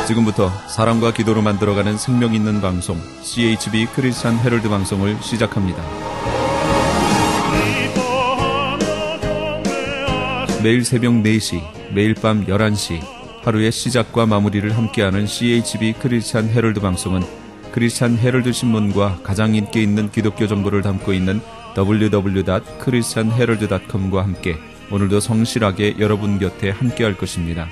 지금부터 사랑과 기도로 만들어가는 생명 있는 방송 CHB 크리스찬 헤럴드 방송을 시작합니다. 매일 새벽 4시, 매일 밤 11시 하루의 시작과 마무리를 함께하는 CHB 크리스찬 헤럴드 방송은 크리스찬 헤럴드 신문과 가장 인기 있는 기독교 정보를 담고 있는 www.christianherald.com과 함께 오늘도 성실하게 여러분 곁에 함께할 것입니다.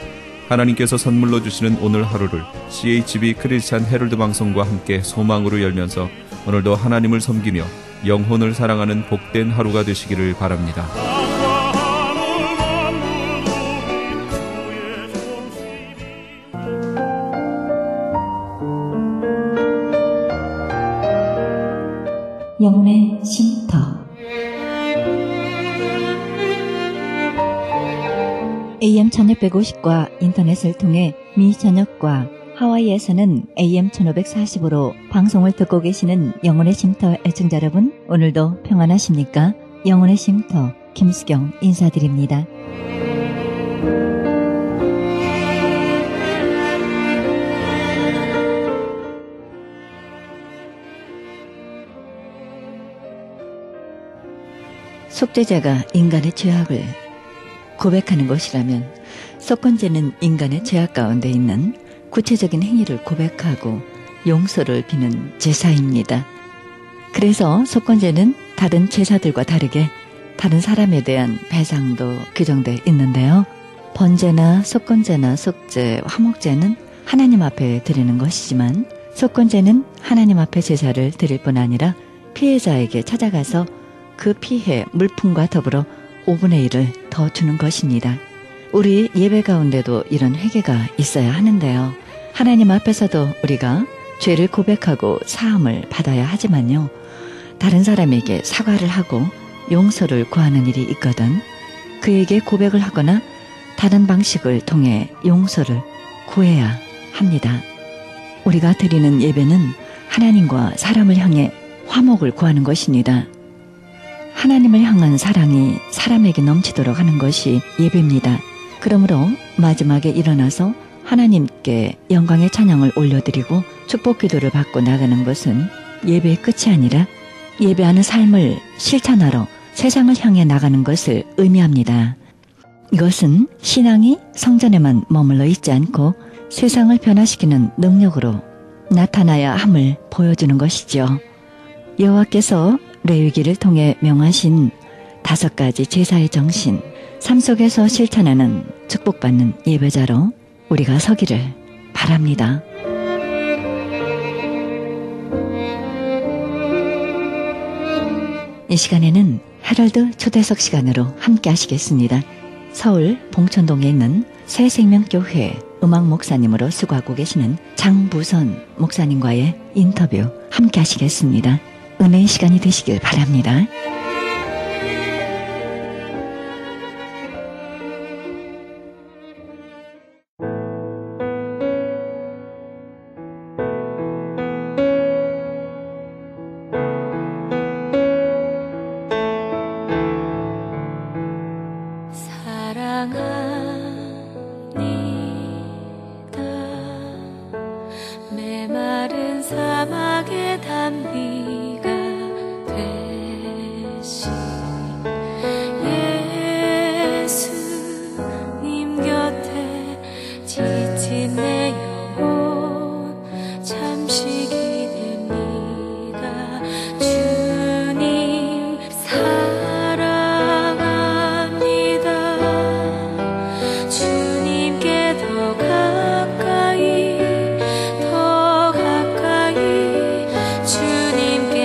하나님께서 선물로 주시는 오늘 하루를 CHB 크리스찬 헤럴드 방송과 함께 소망으로 열면서 오늘도 하나님을 섬기며 영혼을 사랑하는 복된 하루가 되시기를 바랍니다. 영혼의 쉼터 AM 1650과 인터넷을 통해 미 전역과 하와이에서는 AM 1540으로 방송을 듣고 계시는 영혼의 쉼터 애청자 여러분, 오늘도 평안하십니까? 영혼의 쉼터 김수경 인사드립니다. 속죄자가 인간의 죄악을 고백하는 것이라면 속건제는 인간의 죄악 가운데 있는 구체적인 행위를 고백하고 용서를 비는 제사입니다. 그래서 속건제는 다른 제사들과 다르게 다른 사람에 대한 배상도 규정되어 있는데요. 번제나 속건제나 속죄, 화목제는 하나님 앞에 드리는 것이지만 속건제는 하나님 앞에 제사를 드릴 뿐 아니라 피해자에게 찾아가서 그 피해 물품과 더불어 5분의 1을 더 주는 것입니다. 우리 예배 가운데도 이런 회개가 있어야 하는데요. 하나님 앞에서도 우리가 죄를 고백하고 사함을 받아야 하지만요. 다른 사람에게 사과를 하고 용서를 구하는 일이 있거든 그에게 고백을 하거나 다른 방식을 통해 용서를 구해야 합니다. 우리가 드리는 예배는 하나님과 사람을 향해 화목을 구하는 것입니다. 하나님을 향한 사랑이 사람에게 넘치도록 하는 것이 예배입니다. 그러므로 마지막에 일어나서 하나님께 영광의 찬양을 올려드리고 축복 기도를 받고 나가는 것은 예배의 끝이 아니라 예배하는 삶을 실천하러 세상을 향해 나가는 것을 의미합니다. 이것은 신앙이 성전에만 머물러 있지 않고 세상을 변화시키는 능력으로 나타나야 함을 보여주는 것이죠. 여호와께서 레위기를 통해 명하신 5가지 제사의 정신, 삶 속에서 실천하는 축복받는 예배자로 우리가 서기를 바랍니다. 이 시간에는 헤럴드 초대석 시간으로 함께 하시겠습니다. 서울 봉천동에 있는 새생명교회 음악 목사님으로 수고하고 계시는 장부선 목사님과의 인터뷰 함께 하시겠습니다. 은혜의 시간이 되시길 바랍니다. 사랑합니다. 메마른 사막의 단비가 되신 예수님 곁에 지친 내 영혼 잠시 기댑니다. 주님 사랑합니다. 주님께 더 가까이 주님께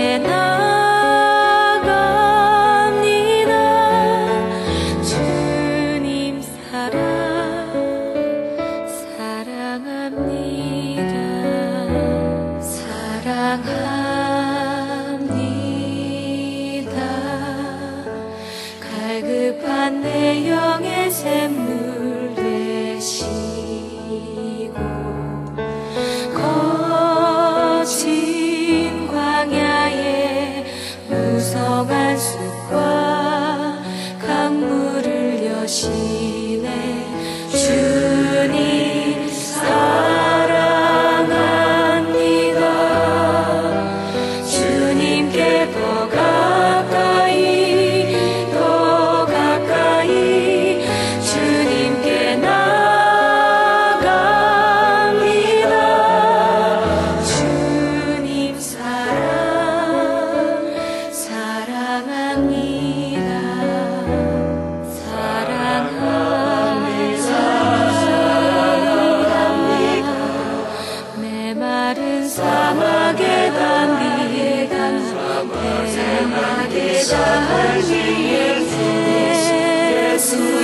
사막의 담비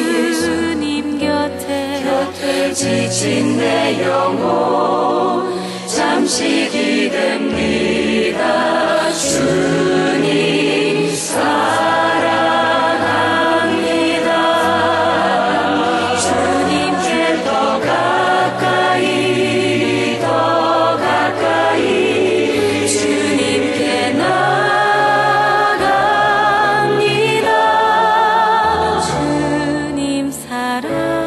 예수님 곁에 지친 내 영혼 잠시 기댑니다. 주님 사랑합니다. 주님께 더 가까이 주님께 나갑니다. 주님 사랑합니다.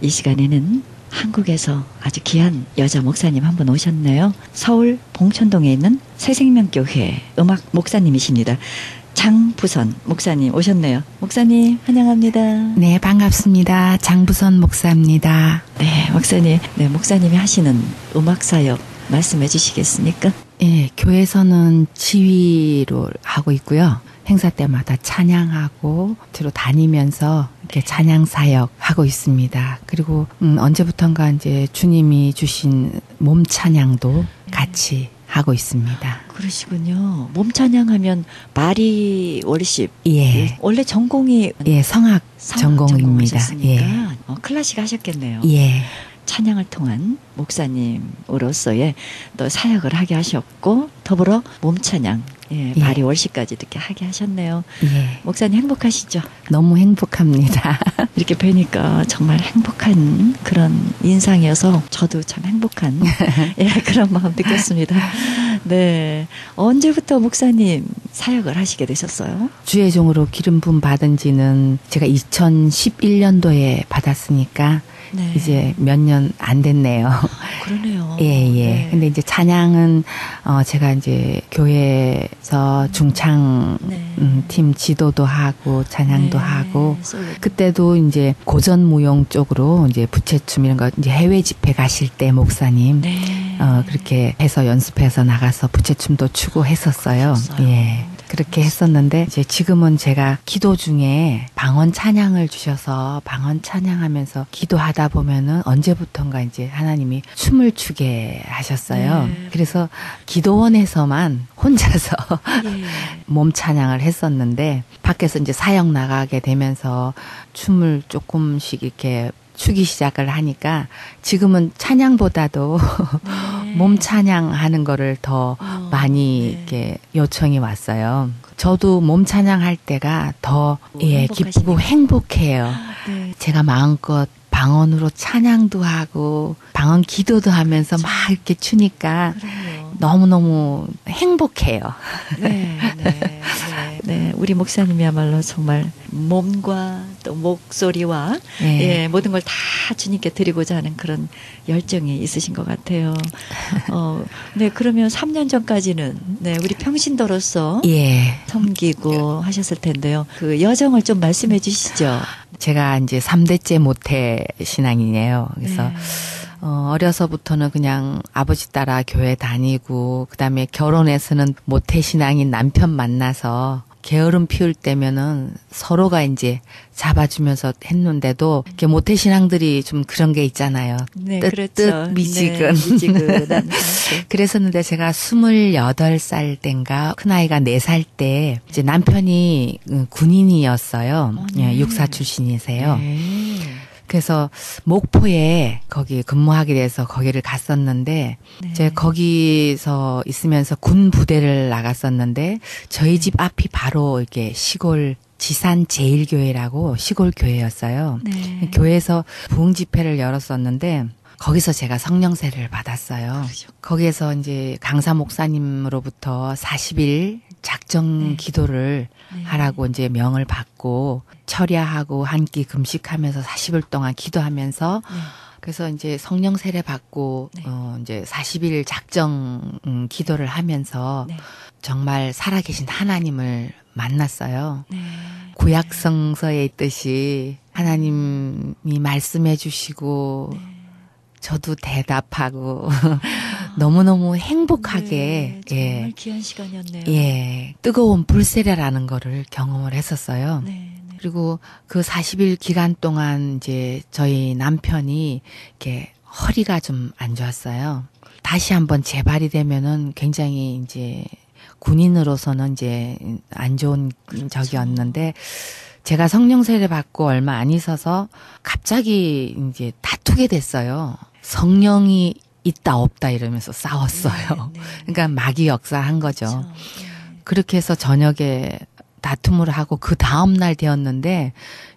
이 시간에는 한국에서 아주 귀한 여자 목사님 한 분 오셨네요. 서울 봉천동에 있는 새생명교회 음악 목사님이십니다. 장부선 목사님 오셨네요. 목사님 환영합니다. 네, 반갑습니다. 장부선 목사입니다. 네, 목사님. 네, 목사님이 하시는 음악 사역 말씀해 주시겠습니까? 예, 교회에서는 지휘로 하고 있고요. 행사 때마다 찬양하고 뒤로 다니면서 이렇게 찬양 사역 하고 있습니다. 그리고 언제부턴가 이제 주님이 주신 몸 찬양도 같이 하고 있습니다. 그러시군요. 몸 찬양하면 마리 월십. 예. 원래 전공이 성악 전공입니다. 전공하셨으니까 예. 클래식 하셨겠네요. 예. 찬양을 통한 목사님으로서의 또 사역을 하게 하셨고 더불어 몸 찬양, 마리 월시까지 이렇게 하게 하셨네요. 예. 목사님 행복하시죠? 너무 행복합니다. 이렇게 뵈니까 정말 행복한 그런 인상이어서 저도 참 행복한 그런 마음 느꼈습니다. 네, 언제부터 목사님 사역을 하시게 되셨어요? 주의 종으로 기름 부음 받은 지는 제가 2011년도에 받았으니까 네. 이제 몇 년 안 됐네요. 그러네요. 예. 네. 근데 이제 찬양은 제가 이제 교회에서 중창 네. 팀 지도도 하고 찬양도 네. 하고 솔로. 그때도 이제 고전 무용 쪽으로 이제 부채춤 이런 거 이제 해외 집회 가실 때 목사님 네. 그렇게 해서 연습해서 나가서 부채춤도 추고 했었어요. 하셨어요. 예. 그렇게 했었는데 이제 지금은 제가 기도 중에 방언 찬양을 주셔서 방언 찬양하면서 기도하다 보면은 언제부턴가 이제 하나님이 춤을 추게 하셨어요. 네. 그래서 기도원에서만 혼자서 예. 몸 찬양을 했었는데 밖에서 이제 사역 나가게 되면서 춤을 조금씩 이렇게 추기 시작을 하니까 지금은 찬양보다도 네. 몸 찬양하는 거를 더 많이 네. 이렇게 요청이 왔어요. 저도 몸 찬양할 때가 더 기쁘고 행복해요. 네. 제가 마음껏 방언으로 찬양도 하고 방언 기도도 하면서 막 이렇게 추니까 그럼요. 너무너무 행복해요. 네. 우리 목사님이야말로 정말 몸과 또 목소리와 네. 모든 걸 다 주님께 드리고자 하는 그런 열정이 있으신 것 같아요. 네, 그러면 3년 전까지는 우리 평신도로서 예. 섬기고 하셨을 텐데요. 그 여정을 좀 말씀해 주시죠. 제가 이제 3대째 모태 신앙이에요. 그래서 네. 어려서부터는 그냥 아버지 따라 교회 다니고 그다음에 결혼해서는 모태 신앙인 남편 만나서 게으름 피울 때면은 서로가 이제 잡아주면서 했는데도 이렇게 모태 신앙들이 좀 그런 게 있잖아요. 네, 뜨뜻 그렇죠. 미지근. 네, 미지근한 상태. 그랬었는데 제가 28살 땐가 큰아이가 4살 때 이제 남편이 군인이었어요. 네. 육사 출신이세요. 네. 그래서 목포에 거기 근무하게 돼서 거기를 갔었는데 네. 제가 거기서 있으면서 군 부대를 나갔었는데 저희 집 앞이 바로 이렇게 시골 지산 제일교회라고 시골 교회였어요. 네. 교회에서 부흥 집회를 열었었는데 거기서 제가 성령세를 받았어요. 그러죠. 거기에서 이제 강사 목사님으로부터 40일 작정 기도를 하라고 이제 명을 받고 철야하고 한 끼 금식하면서 40일 동안 기도하면서 그래서 이제 성령 세례 받고 이제 40일 작정 기도를 하면서 정말 살아계신 하나님을 만났어요. 네. 구약 성서에 있듯이 하나님이 말씀해 주시고 저도 대답하고 너무너무 행복하게 네, 정말 귀한 시간이었네요. 예, 뜨거운 불세례라는 거를 경험을 했었어요. 네, 네. 그리고 그 40일 기간 동안 이제 저희 남편이 이렇게 허리가 좀 안 좋았어요. 다시 한번 재발이 되면은 굉장히 이제 군인으로서는 이제 안 좋은 적이었는데 제가 성령 세례 받고 얼마 안 있어서 갑자기 이제 다투게 됐어요. 성령이 있다 없다 이러면서 싸웠어요. 네, 네. 그러니까 마귀 역사한 거죠. 그렇죠. 그렇게 해서 저녁에 다툼을 하고 그 다음 날 되었는데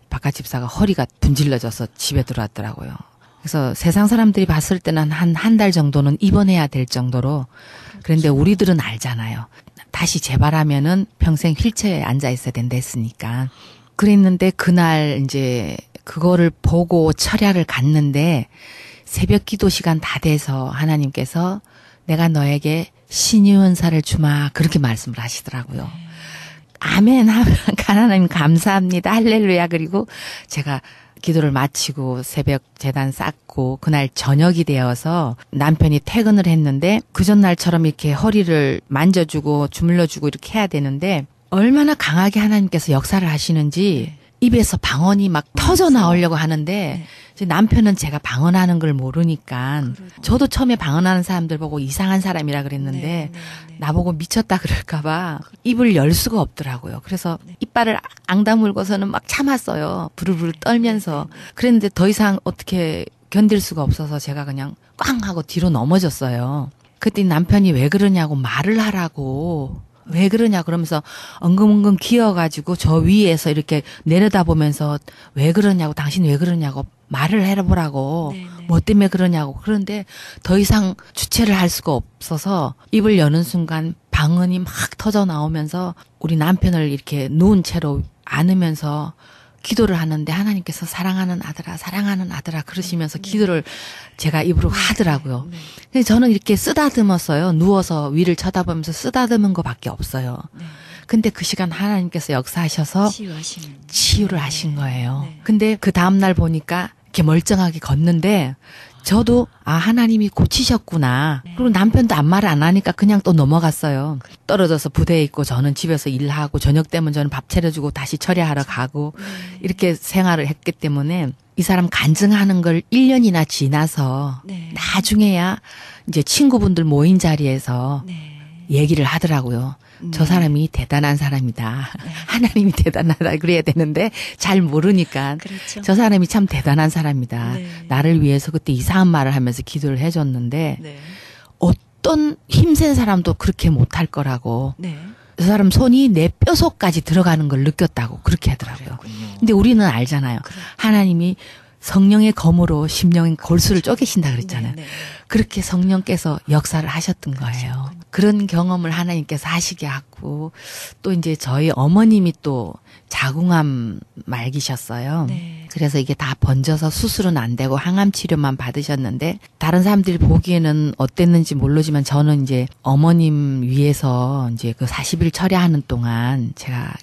바깥 집사가 허리가 분질러져서 집에 들어왔더라고요. 그래서 세상 사람들이 봤을 때는 한 달 정도는 입원해야 될 정도로 그런데 우리들은 알잖아요. 다시 재발하면은 평생 휠체어에 앉아 있어야 된다 했으니까. 그랬는데 그날 이제 그거를 보고 철야를 갔는데 새벽 기도 시간 다 돼서 하나님께서 내가 너에게 신유 은사를 주마 그렇게 말씀을 하시더라고요. 아멘 하면 하나님 감사합니다. 할렐루야. 그리고 제가 기도를 마치고 새벽 제단 쌓고 그날 저녁이 되어서 남편이 퇴근을 했는데 그 전날처럼 이렇게 허리를 만져주고 주물러주고 이렇게 해야 되는데 얼마나 강하게 하나님께서 역사를 하시는지 입에서 방언이 막 터져 나오려고 하는데 이제 남편은 제가 방언하는 걸 모르니까 저도 처음에 방언하는 사람들 보고 이상한 사람이라 그랬는데 나보고 미쳤다 그럴까 봐 입을 열 수가 없더라고요. 그래서 이빨을 앙 다물고서는 막 참았어요. 부르르 떨면서. 그랬는데 더 이상 어떻게 견딜 수가 없어서 제가 그냥 꽝 하고 뒤로 넘어졌어요. 그때 남편이 왜 그러냐고 말을 하라고 왜 그러냐 그러면서 엉금엉금 기어가지고 저 위에서 이렇게 내려다보면서 왜 그러냐고 당신 왜 그러냐고 말을 해보라고 네네. 뭐 때문에 그러냐고 그런데 더 이상 주체를 할 수가 없어서 입을 여는 순간 방언이 막 터져 나오면서 우리 남편을 이렇게 누운 채로 안으면서 기도를 하는데 하나님께서 사랑하는 아들아 그러시면서 기도를 제가 입으로 하더라고요. 근데 저는 이렇게 쓰다듬었어요. 누워서 위를 쳐다보면서 쓰다듬은 것밖에 없어요. 근데 그 시간 하나님께서 역사하셔서 치유를 하신 거예요. 근데 그 다음날 보니까 이렇게 멀쩡하게 걷는데 저도 하나님이 고치셨구나. 그리고 남편도 아무 말 안 하니까 그냥 또 넘어갔어요. 떨어져서 부대에 있고 저는 집에서 일하고 저녁 되면 저는 밥 차려주고 다시 처리하러 가고 이렇게 생활을 했기 때문에 이 사람 간증하는 걸 1년이나 지나서 나중에야 이제 친구분들 모인 자리에서 얘기를 하더라고요. 저 사람이 대단한 사람이다. 하나님이 대단하다 그래야 되는데 잘 모르니까 그렇죠. 저 사람이 참 대단한 사람이다. 나를 위해서 그때 이상한 말을 하면서 기도를 해줬는데 어떤 힘센 사람도 그렇게 못할 거라고 저 사람 손이 내 뼈속까지 들어가는 걸 느꼈다고 그렇게 하더라고요. 근데 우리는 알잖아요. 하나님이 성령의 검으로 심령의 골수를 쪼개신다 그랬잖아요. 그렇게 성령께서 역사를 하셨던 거예요. 그런 경험을 하나님께서 하시게 하고 또 이제 저희 어머님이 또 자궁암 말기셨어요. 그래서 이게 다 번져서 수술은 안 되고 항암 치료만 받으셨는데 다른 사람들이 보기에는 어땠는지 모르지만 저는 이제 어머님 위해서 이제 그 40일 철야하는 동안 제가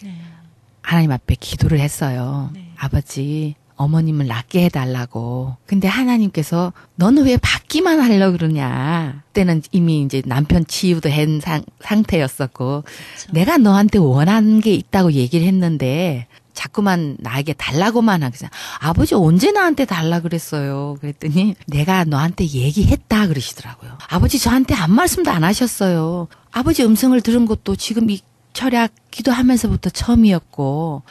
하나님 앞에 기도를 했어요. 아버지 어머님을 낫게 해달라고. 근데 하나님께서 너는 왜 받기만 하려고 그러냐. 그때는 이미 이제 남편 치유도 한 상태였었고 내가 너한테 원하는 게 있다고 얘기를 했는데 자꾸만 나에게 달라고만 하고 아버지 언제 나한테 달라 그랬어요. 그랬더니 내가 너한테 얘기했다 그러시더라고요. 아버지 저한테 아무 말씀도 안 하셨어요. 아버지 음성을 들은 것도 지금 이 철학 기도하면서부터 처음이었고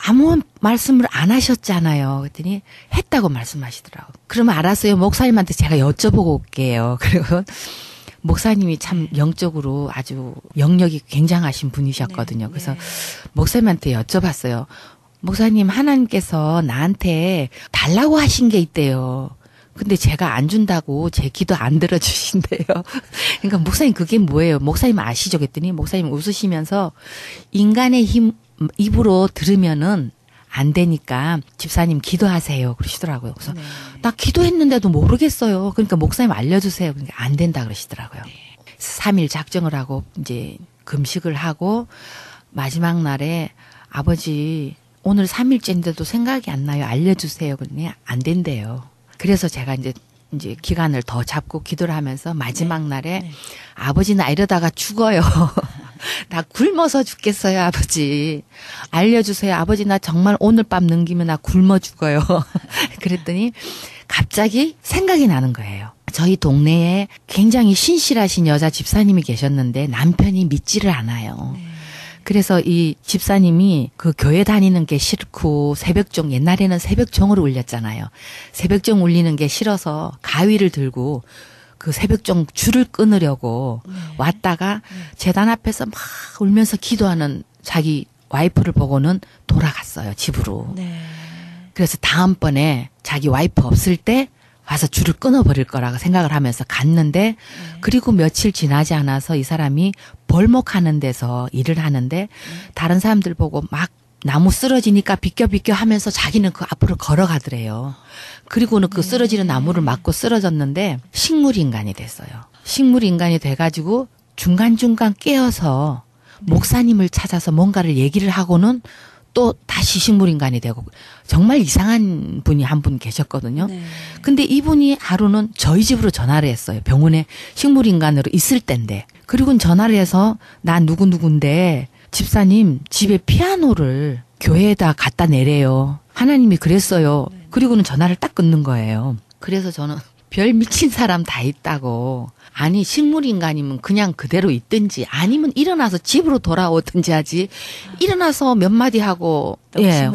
아무 말씀을 안 하셨잖아요. 그랬더니 했다고 말씀하시더라고요. 그러면 알았어요. 목사님한테 제가 여쭤보고 올게요. 그리고 목사님이 참 영적으로 아주 영역이 굉장하신 분이셨거든요. 그래서 목사님한테 여쭤봤어요. 목사님 하나님께서 나한테 달라고 하신 게 있대요. 근데 제가 안 준다고 제 기도 안 들어주신대요. 그러니까 목사님 그게 뭐예요? 목사님 아시죠? 그랬더니 목사님 웃으시면서 인간의 힘 입으로 들으면은 안 되니까 집사님 기도하세요 그러시더라고요. 그래서 나 기도했는데도 모르겠어요. 그러니까 목사님 알려주세요. 그러니까 안 된다 그러시더라고요. 3일 작정을 하고 이제 금식을 하고 마지막 날에 아버지 오늘 3일째인데도 생각이 안 나요. 알려주세요. 그러니 안 된대요. 그래서 제가 이제 기간을 더 잡고 기도를 하면서 마지막 날에 아버지 나 이러다가 죽어요. 나 굶어서 죽겠어요, 아버지. 알려주세요. 아버지 나 정말 오늘 밤 넘기면 나 굶어 죽어요. 그랬더니 갑자기 생각이 나는 거예요. 저희 동네에 굉장히 신실하신 여자 집사님이 계셨는데 남편이 믿지를 않아요. 그래서 이 집사님이 그 교회 다니는 게 싫고 새벽종, 옛날에는 새벽종으로 울렸잖아요. 새벽종 울리는 게 싫어서 가위를 들고 그 새벽종 줄을 끊으려고 왔다가 재단 앞에서 막 울면서 기도하는 자기 와이프를 보고는 돌아갔어요, 집으로. 그래서 다음번에 자기 와이프 없을 때 와서 줄을 끊어버릴 거라고 생각을 하면서 갔는데 그리고 며칠 지나지 않아서 이 사람이 벌목하는 데서 일을 하는데 다른 사람들 보고 막 나무 쓰러지니까 비껴 하면서 자기는 그 앞으로 걸어가더래요. 그리고는 그 쓰러지는 나무를 맞고 쓰러졌는데 식물인간이 됐어요. 식물인간이 돼가지고 중간중간 깨어서 목사님을 찾아서 뭔가를 얘기를 하고는 또 다시 식물인간이 되고 정말 이상한 분이 한 분 계셨거든요. 근데 이분이 하루는 저희 집으로 전화를 했어요. 병원에 식물인간으로 있을 때인데. 그리고는 전화를 해서 나 누구인데 집사님 집에 피아노를 교회에다 갖다 내래요. 하나님이 그랬어요. 그리고는 전화를 딱 끊는 거예요. 그래서 저는 별 미친 사람 다 있다고. 아니 식물인간이면 그냥 그대로 있든지 아니면 일어나서 집으로 돌아오든지 하지. 일어나서 몇 마디 하고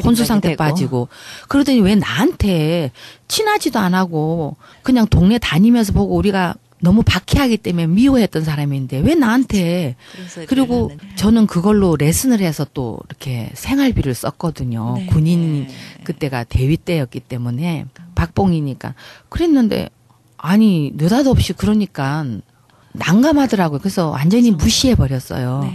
혼수 상태 빠지고. 그러더니 왜 나한테 친하지도 안 하고 그냥 동네 다니면서 보고 우리가 너무 박해하기 때문에 미워했던 사람인데 왜 나한테. 그리고 저는 그걸로 레슨을 해서 또 이렇게 생활비를 썼거든요. 군인 그때가 대위 때였기 때문에 박봉이니까 그랬는데 아니 느닷없이 그러니까 난감하더라고요. 그래서 완전히 무시해버렸어요.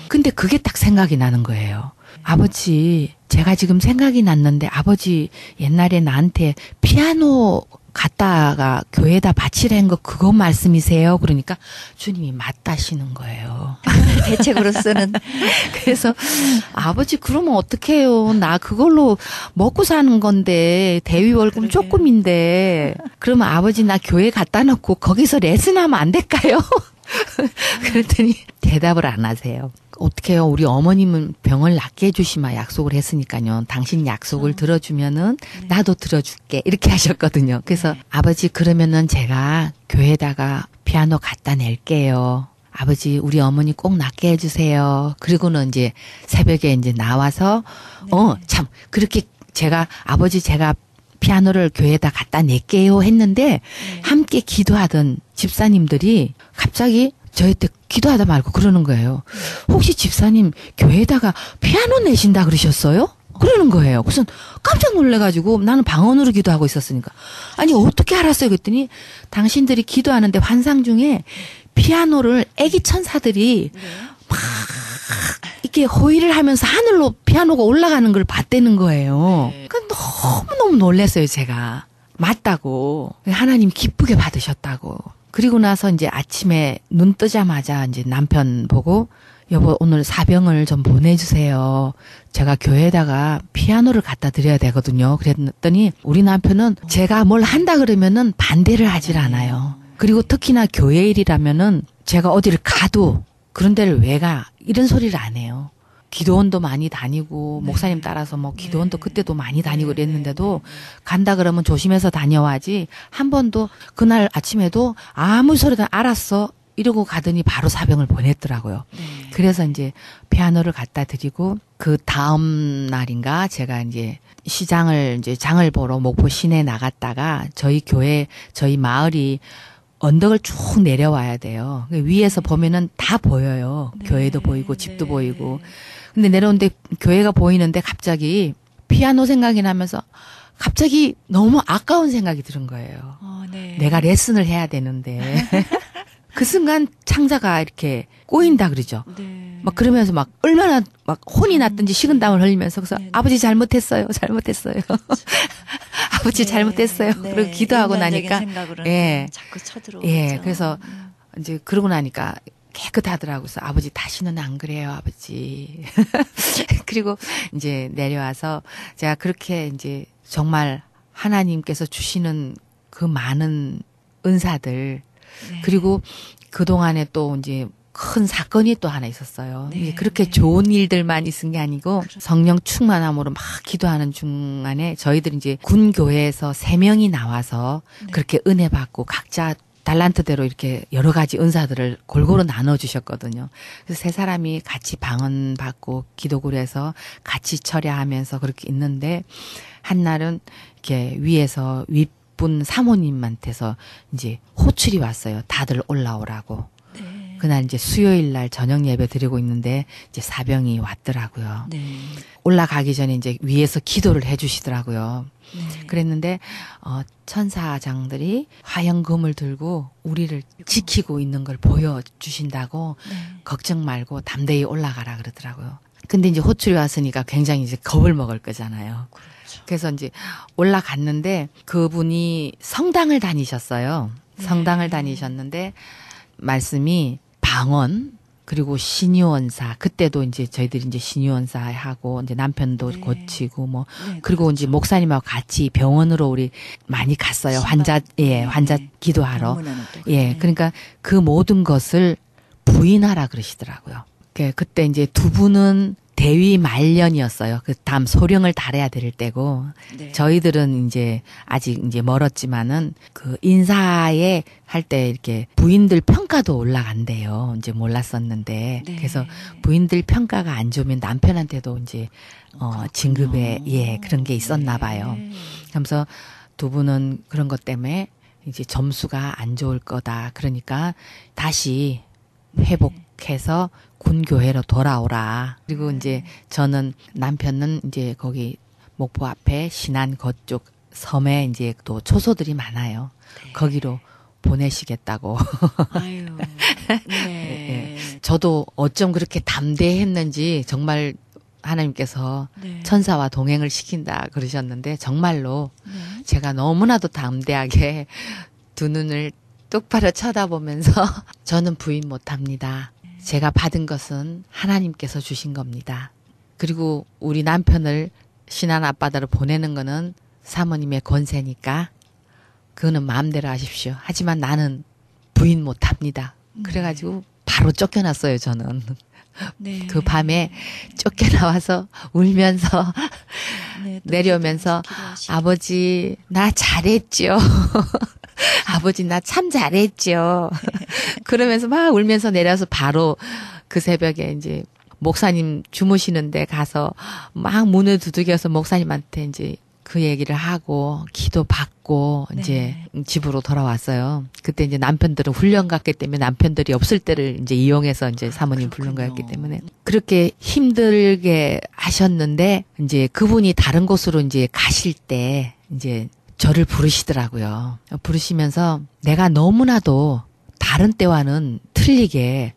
근데 그게 딱 생각이 나는 거예요. 아버지 제가 지금 생각이 났는데 아버지 옛날에 나한테 피아노 갖다가 교회에다 바치라는 거 그거 말씀이세요? 그러니까 주님이 맞다시는 거예요. 대책으로서는. 그래서 아버지 그러면 어떡해요. 나 그걸로 먹고 사는 건데 대위 월급 조금인데 그러면 아버지 나 교회 갖다 놓고 거기서 레슨하면 안 될까요? 그랬더니 대답을 안 하세요. 어떡해요. 우리 어머님은 병을 낫게 해주시마 약속을 했으니까요. 당신 약속을 들어주면은 나도 들어줄게. 이렇게 하셨거든요. 그래서 아버지 그러면은 제가 교회에다가 피아노 갖다 낼게요. 아버지 우리 어머니 꼭 낫게 해주세요. 그리고는 이제 새벽에 이제 나와서 참 그렇게 아버지 제가 피아노를 교회에다 갖다 낼게요 했는데 함께 기도하던 집사님들이 갑자기 저한테 기도하다 말고 그러는 거예요. 혹시 집사님 교회에다가 피아노 내신다 그러셨어요? 그러는 거예요. 그래서 깜짝 놀래가지고 나는 방언으로 기도하고 있었으니까. 아니 어떻게 알았어요? 그랬더니 당신들이 기도하는데 환상 중에 피아노를 애기 천사들이 막 이렇게 호의를 하면서 하늘로 피아노가 올라가는 걸 봤다는 거예요. 그러니까 너무너무 놀랐어요, 제가. 맞다고. 하나님 기쁘게 받으셨다고. 그리고 나서 이제 아침에 눈 뜨자마자 이제 남편 보고 여보 오늘 사병을 좀 보내주세요. 제가 교회에다가 피아노를 갖다 드려야 되거든요. 그랬더니 우리 남편은 제가 뭘 한다 그러면은 반대를 하질 않아요. 그리고 특히나 교회 일이라면은 제가 어디를 가도 그런 데를 왜 가? 이런 소리를 안 해요. 기도원도 많이 다니고 목사님 따라서 뭐 기도원도 그때도 많이 다니고 그랬는데도 간다 그러면 조심해서 다녀와지 한 번도 그날 아침에도 아무 소리도 알았어 이러고 가더니 바로 사병을 보냈더라고요. 그래서 이제 피아노를 갖다 드리고 그 다음 날인가 제가 이제 시장을 이제 장을 보러 목포 시내 나갔다가 저희 교회 저희 마을이 언덕을 쭉 내려와야 돼요. 위에서 보면은 다 보여요. 교회도 보이고 집도 보이고. 근데 내려오는데 교회가 보이는데 갑자기 피아노 생각이 나면서 갑자기 너무 아까운 생각이 드는 거예요. 내가 레슨을 해야 되는데. 그 순간 창자가 이렇게 꼬인다 그러죠. 막 그러면서 막 얼마나 막 혼이 났든지 식은땀을 흘리면서 그래서 아버지 잘못했어요. 아버지 잘못했어요. 그리고 기도하고 나니까 자꾸 쳐들어오죠. 그래서 이제 그러고 나니까 깨끗하더라고요. 그래서 아버지 다시는 안 그래요, 아버지. 그리고 이제 내려와서 제가 그렇게 이제 정말 하나님께서 주시는 그 많은 은사들 네. 그리고 그동안에 또 이제 큰 사건이 또 하나 있었어요. 네, 이게 그렇게 네. 좋은 일들만 있은 게 아니고 성령 충만함으로 막 기도하는 중간에 저희들이 이제 군 교회에서 3명이 나와서 네. 그렇게 은혜 받고 각자 달란트대로 이렇게 여러 가지 은사들을 골고루 나눠주셨거든요. 그래서 3사람이 같이 방언 받고 기도를 해서 같이 철야하면서 그렇게 있는데 한날은 이렇게 위에서 윗분 사모님한테서 이제 호출이 왔어요. 다들 올라오라고. 네. 그날 이제 수요일 날 저녁 예배 드리고 있는데 이제 사병이 왔더라고요. 네. 올라가기 전에 이제 위에서 기도를 해주시더라고요. 네. 그랬는데 천사장들이 화형금을 들고 우리를 지키고 있는 걸 보여주신다고 네. 걱정 말고 담대히 올라가라 그러더라고요. 근데 이제 호출이 왔으니까 굉장히 이제 겁을 먹을 거잖아요. 그렇죠. 그래서 이제 올라갔는데 그분이 성당을 다니셨어요. 성당을 다니셨는데 말씀이 방언 그리고 신유원사 그때도 이제 저희들이 이제 신유원사 하고 이제 남편도 네. 고치고 뭐 네, 그리고 그렇죠. 이제 목사님하고 같이 병원으로 우리 많이 갔어요. 환자 네. 환자 기도하러. 방문하는 또 예. 네. 그러니까 그 모든 것을 부인하라 그러시더라고요. 그때 이제 두 분은 대위 말년이었어요. 그 다음 소령을 달아야 될 때고 네. 저희들은 이제 아직 이제 멀었지만은 그 인사에 할 때 이렇게 부인들 평가도 올라간대요. 이제 몰랐었는데 네. 그래서 부인들 평가가 안 좋으면 남편한테도 이제 진급에 예 그런 게 있었나 봐요. 네. 그러면서 두 분은 그런 것 때문에 이제 점수가 안 좋을 거다. 그러니까 다시 회복해서 군교회로 돌아오라. 그리고 이제 저는 남편은 이제 거기 목포 앞에 신안 그쪽 섬에 이제 또 초소들이 많아요. 거기로 보내시겠다고. 아유. 네. 저도 어쩜 그렇게 담대했는지 정말 하나님께서 네. 천사와 동행을 시킨다 그러셨는데 정말로 네. 제가 너무나도 담대하게 두 눈을 똑바로 쳐다보면서 저는 부인 못합니다. 제가 받은 것은 하나님께서 주신 겁니다. 그리고 우리 남편을 신안 앞바다로 보내는 거는 사모님의 권세니까 그거는 마음대로 하십시오. 하지만 나는 부인 못합니다. 그래가지고 바로 쫓겨났어요, 저는. 네. 그 밤에 쫓겨나와서 울면서 네, 또 내려오면서 기도하시고. 아버지 나 잘했죠. 아버지 나 참 잘했죠. 그러면서 막 울면서 내려서 바로 그 새벽에 이제 목사님 주무시는데 가서 막 문을 두들겨서 목사님한테 이제 그 얘기를 하고 기도 받고 네. 이제 집으로 돌아왔어요. 그때 이제 남편들은 훈련 갔기 때문에 남편들이 없을 때를 이제 이용해서 이제 사모님 부른 그렇군요. 거였기 때문에 그렇게 힘들게 하셨는데 이제 그분이 다른 곳으로 이제 가실 때 이제 저를 부르시더라고요. 부르시면서 내가 너무나도 다른 때와는 틀리게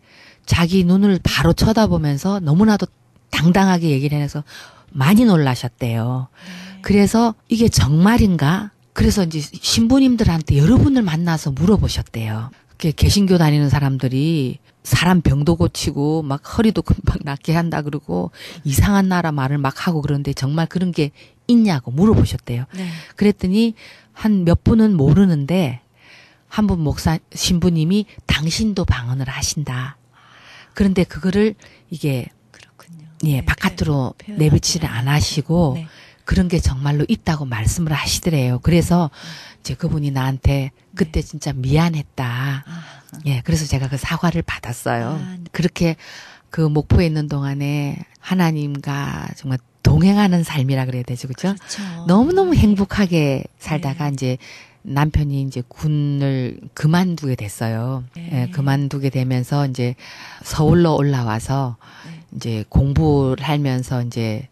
자기 눈을 바로 쳐다보면서 너무나도 당당하게 얘기를 해서 많이 놀라셨대요. 그래서 이게 정말인가? 그래서 이제 신부님들한테 여러분을 만나서 물어보셨대요. 개신교 다니는 사람들이 사람 병도 고치고 막 허리도 금방 낫게 한다 그러고 이상한 나라 말을 막 하고 그러는데 정말 그런 게 있냐고 물어보셨대요. 네. 그랬더니 한 몇 분은 모르는데 한 분 목사 신부님이 당신도 방언을 하신다. 그런데 그거를 이게 그렇군요. 예 네, 바깥으로 표현하지 내비치를 안 하시고 네. 그런 게 정말로 있다고 말씀을 하시더래요. 그래서 이제 그분이 나한테 그때 진짜 미안했다. 아, 예, 그래서 제가 그 사과를 받았어요. 아, 네. 그렇게 그 목포에 있는 동안에 하나님과 정말 동행하는 삶이라 그래야 되죠, 그죠? 그렇죠. 너무너무 행복하게 살다가 네. 이제 남편이 이제 군을 그만두게 됐어요. 네. 예, 그만두게 되면서 이제 서울로 올라와서 네. 이제 공부를 하면서 이제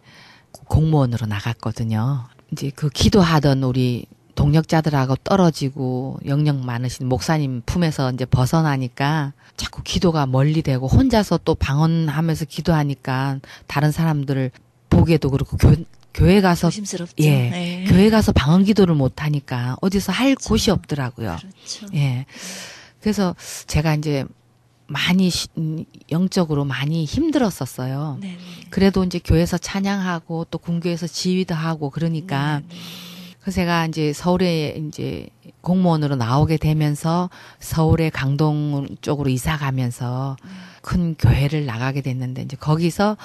공무원으로 나갔거든요. 이제 그 기도하던 우리 동력자들하고 떨어지고 영역 많으신 목사님 품에서 이제 벗어나니까 자꾸 기도가 멀리 되고 혼자서 또 방언하면서 기도하니까 다른 사람들을 보기에도 그렇고 교회 가서 조심스럽죠. 예, 네. 교회 가서 방언 기도를 못 하니까 어디서 할 곳이 없더라고요. 그렇죠. 예. 그래서 제가 이제 많이 영적으로 많이 힘들었었어요. 네. 그래도 이제 교회에서 찬양하고 또 군교에서 지휘도 하고 그러니까 그래서 제가 이제 서울에 이제 공무원으로 나오게 되면서 서울의 강동 쪽으로 이사 가면서 큰 교회를 나가게 됐는데 이제 거기서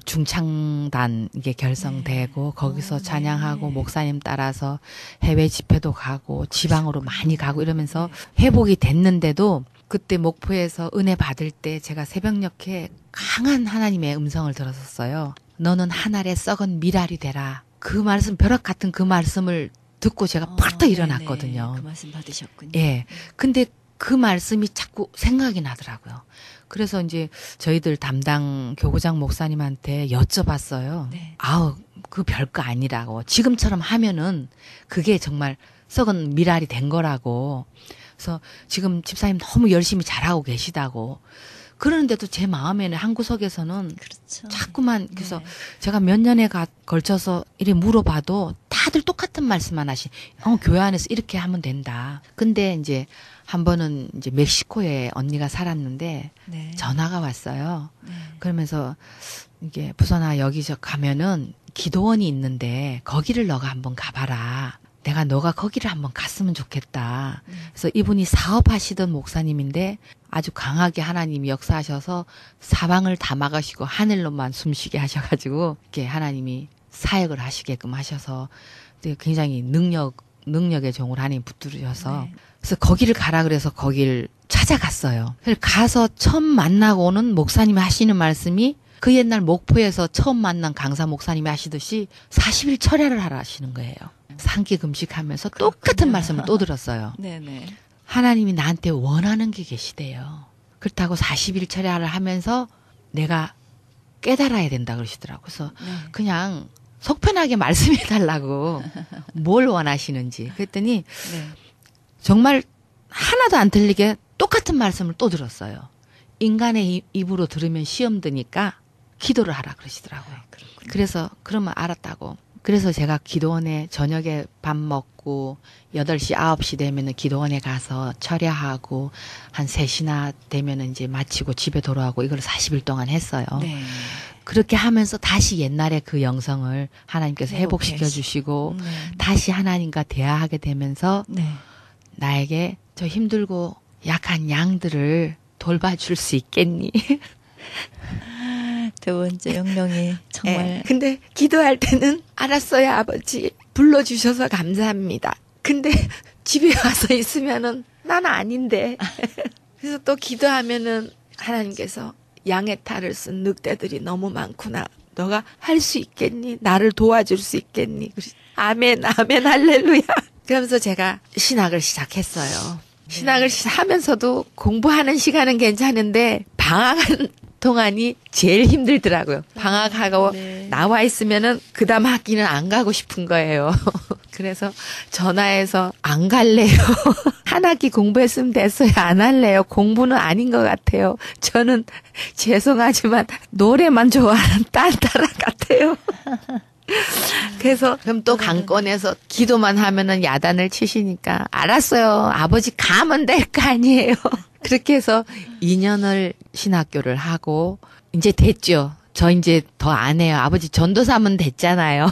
중창단 이게 결성되고 거기서 찬양하고 목사님 따라서 해외 집회도 가고 지방으로 많이 가고 이러면서 회복이 됐는데도 그때 목포에서 은혜 받을 때 제가 새벽녘에 강한 하나님의 음성을 들었었어요. 너는 하늘에 썩은 미랄이 되라. 그 말씀, 벼락 같은 그 말씀을 듣고 제가 펄떡 일어났거든요. 그 말씀 받으셨군요. 예. 근데 그 말씀이 자꾸 생각이 나더라고요. 그래서 이제 저희들 담당 교구장 목사님한테 여쭤봤어요. 네. 아우, 그 별거 아니라고. 지금처럼 하면은 그게 정말 썩은 미랄이 된 거라고. 그래서 지금 집사님 너무 열심히 잘하고 계시다고. 그러는데도 제 마음에는 한 구석에서는 그렇죠. 자꾸만 그래서 네. 제가 몇 년에 걸쳐서 이렇게 물어봐도 다들 똑같은 말씀만 하시. 교회 안에서 이렇게 하면 된다. 근데 이제 한 번은 이제 멕시코에 언니가 살았는데 네. 전화가 왔어요. 네. 그러면서 이게 부산아 여기 저 가면은 기도원이 있는데 거기를 너가 한번 가봐라. 내가 너가 거기를 한번 갔으면 좋겠다. 그래서 이분이 사업하시던 목사님인데 아주 강하게 하나님이 역사하셔서 사방을 다 막으시고 하늘로만 숨쉬게 하셔가지고 이렇게 하나님이 사역을 하시게끔 하셔서 굉장히 능력의 종을 하나님 붙들으셔서 네. 그래서 거기를 가라 그래서 거기를 찾아갔어요. 그래서 가서 처음 만나고는 목사님이 하시는 말씀이 그 옛날 목포에서 처음 만난 강사 목사님이 하시듯이 40일 철야를 하라 하시는 거예요. 상기 금식하면서 똑같은 말씀을 또 들었어요. 네네. 하나님이 나한테 원하는 게 계시대요. 그렇다고 40일 철야를 하면서 내가 깨달아야 된다 그러시더라고요. 그래서 네. 그냥 속편하게 말씀해 달라고 뭘 원하시는지 그랬더니 네. 정말 하나도 안 틀리게 똑같은 말씀을 또 들었어요. 인간의 입으로 들으면 시험 드니까 기도를 하라 그러시더라고요. 그래서 그러면 알았다고. 그래서 제가 기도원에 저녁에 밥 먹고 8시, 9시 되면은 기도원에 가서 철야하고 한 3시나 되면은 이제 마치고 집에 돌아오고 이걸 40일 동안 했어요. 네. 그렇게 하면서 다시 옛날의 그 영성을 하나님께서 회복해 회복시켜 주시고 네. 다시 하나님과 대화하게 되면서 네. 나에게 저 힘들고 약한 양들을 돌봐줄 수 있겠니? 두 번째 영령이 정말 근데 기도할 때는 알았어요 아버지 불러주셔서 감사합니다. 근데 집에 와서 있으면은 난 아닌데 그래서 또 기도하면은 하나님께서 양의 탈을 쓴 늑대들이 너무 많구나. 너가 할 수 있겠니? 나를 도와줄 수 있겠니? 아멘 아멘 할렐루야. 그러면서 제가 신학을 시작했어요. 신학을 하면서도 공부하는 시간은 괜찮은데 방학하는 동안이 제일 힘들더라고요. 방학하고 네. 나와 있으면은 그 다음 학기는 안 가고 싶은 거예요. 그래서 전화해서 안 갈래요. 한 학기 공부했으면 됐어요. 안 할래요. 공부는 아닌 것 같아요. 저는 죄송하지만 노래만 좋아하는 딴따라 같아요. 그래서 그럼 또 강권에서 기도만 하면은 야단을 치시니까 알았어요. 아버지 가면 될 거 아니에요. 그렇게 해서 2년을 신학교를 하고 이제 됐죠. 저 이제 더 안 해요. 아버지 전도사면 됐잖아요.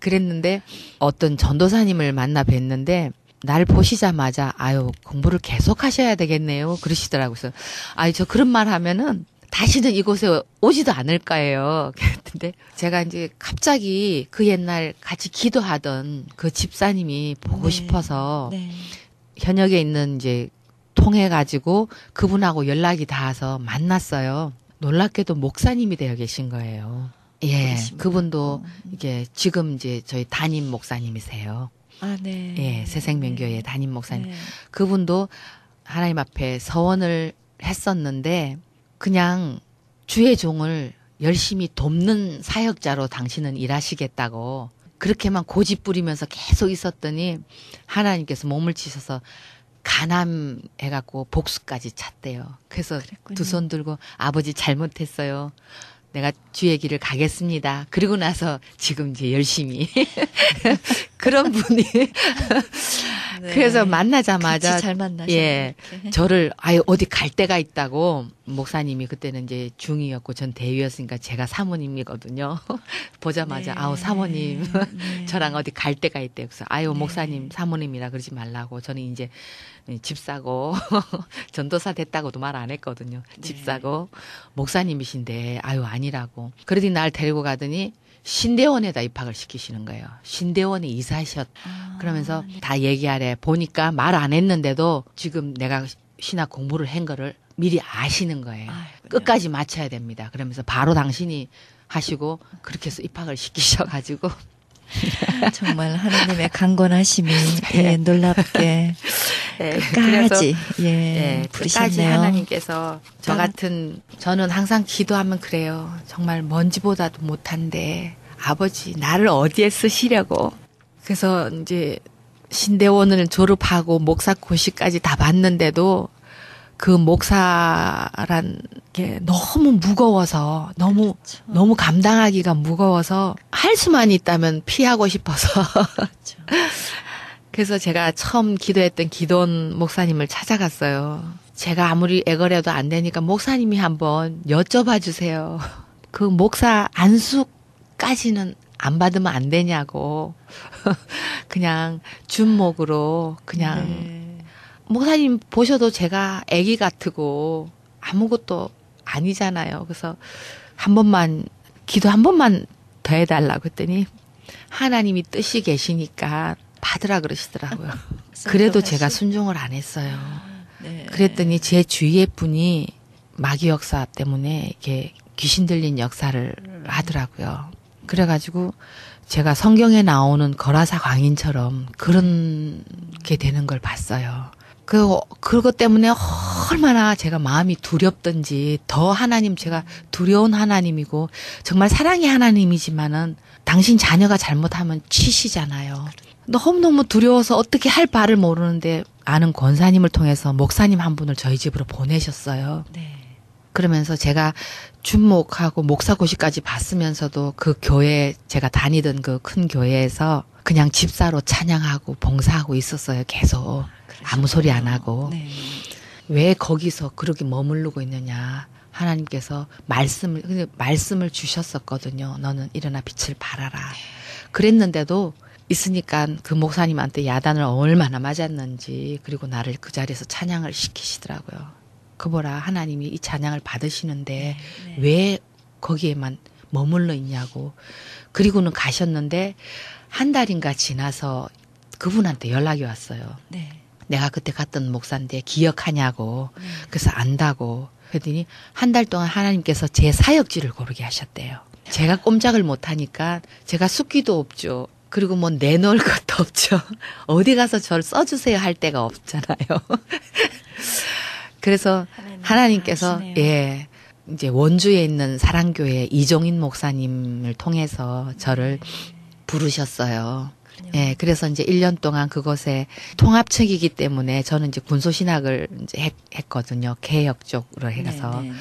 그랬는데 어떤 전도사님을 만나 뵀는데 날 보시자마자 아유 공부를 계속 하셔야 되겠네요. 그러시더라고요. 그래서 아유 저 그런 말 하면은 다시는 이곳에 오지도 않을 거예요. 그랬는데 제가 이제 갑자기 그 옛날 같이 기도하던 그 집사님이 보고 네. 싶어서 네. 현역에 있는 이제 통해 가지고 그분하고 연락이 닿아서 만났어요. 놀랍게도 목사님이 되어 계신 거예요. 예, 그러십니까? 그분도 이게 지금 이제 저희 담임 목사님이세요. 아, 네. 예, 새생명교회 담임 목사님. 네. 그분도 하나님 앞에 서원을 했었는데 그냥 주의 종을 열심히 돕는 사역자로 당신은 일하시겠다고 그렇게만 고집 부리면서 계속 있었더니 하나님께서 몸을 치셔서 간암해갖고 복수까지 찼대요. 그래서 그랬군요. 두 손 들고 아버지 잘못했어요. 내가 주의 길을 가겠습니다. 그리고 나서 지금 이제 열심히 그런 분이 그래서 만나자마자 같이 잘 만나셨네. 예, 이렇게. 저를 아예 어디 갈 데가 있다고 목사님이 그때는 이제 중이었고 전 대위였으니까 제가 사모님이거든요. 보자마자 네. 아우 사모님 네. 저랑 어디 갈 데가 있대요. 그래서 아유 네. 목사님 사모님이라 그러지 말라고 저는 이제 집 사고 전도사 됐다고도 말 안 했거든요. 집 네. 사고 목사님이신데 아유 아니라고. 그러더니 날 데리고 가더니 신대원에다 입학을 시키시는 거예요. 신대원에 이사하셨. 아, 그러면서 네. 다 얘기하래. 보니까 말 안 했는데도 지금 내가 신학 공부를 한 거를 미리 아시는 거예요. 아이고야. 끝까지 마쳐야 됩니다. 그러면서 바로 당신이 하시고 그렇게 해서 입학을 시키셔가지고 정말 하나님의 강권하심이 예, 놀랍게 그래서 끝까지 예, 예, 끝까지 부르셨네요. 하나님께서 저 같은 저는 항상 기도하면 그래요. 정말 먼지보다도 못한데 아버지 나를 어디에 쓰시려고. 그래서 이제 신대원을 졸업하고 목사 고시까지 다 봤는데도 그 목사란 게 너무 무거워서 너무 감당하기가 무거워서 할 수만 있다면 피하고 싶어서 그렇죠. 그래서 제가 처음 기도했던 기도원 목사님을 찾아갔어요. 제가 아무리 애걸해도 안 되니까 목사님이 한번 여쭤봐 주세요. 그 목사 안수까지는 안 받으면 안 되냐고. 그냥 준목으로 그냥 네. 목사님 보셔도 제가 아기 같고 아무것도 아니잖아요. 그래서 한 번만 기도 한 번만 더 해달라고 했더니 하나님이 뜻이 계시니까 받으라 그러시더라고요. 그래도 제가 순종을 안 했어요. 네. 그랬더니 제 주위의 분이 마귀 역사 때문에 이렇게 귀신 들린 역사를 하더라고요. 그래가지고 제가 성경에 나오는 거라사 광인처럼 그런 게 되는 걸 봤어요. 그것 때문에 얼마나 제가 마음이 두렵던지 더 하나님 제가 두려운 하나님이고 정말 사랑의 하나님이지만은 당신 자녀가 잘못하면 치시잖아요. 너무너무 두려워서 어떻게 할 바를 모르는데 아는 권사님을 통해서 목사님 한 분을 저희 집으로 보내셨어요. 네. 그러면서 제가 준목하고 목사고시까지 봤으면서도 그 교회 제가 다니던 그 큰 교회에서 그냥 집사로 찬양하고 봉사하고 있었어요. 계속 아무 소리 안 하고. 네. 왜 거기서 그렇게 머무르고 있느냐. 하나님께서 말씀을 주셨었거든요. 너는 일어나 빛을 발하라. 그랬는데도 있으니까 그 목사님한테 야단을 얼마나 맞았는지 그리고 나를 그 자리에서 찬양을 시키시더라고요. 그 보라 하나님이 이 찬양을 받으시는데 네. 왜 거기에만 머물러 있냐고. 그리고는 가셨는데 한 달인가 지나서 그분한테 연락이 왔어요. 네. 내가 그때 갔던 목사인데 기억하냐고. 그래서 안다고. 그랬더니 한 달 동안 하나님께서 제 사역지를 고르게 하셨대요. 제가 꼼짝을 못하니까 제가 숫기도 없죠. 그리고 뭐 내놓을 것도 없죠. 어디 가서 저를 써주세요 할 데가 없잖아요. 그래서 하나님께서 하시네요. 예 이제 원주에 있는 사랑교회 이종인 목사님을 통해서 저를 부르셨어요. 예, 그래서 이제 1년 동안 그곳에 통합측이기 때문에 저는 이제 군소신학을 이제 했거든요. 개혁 쪽으로 해서. 네, 네, 네.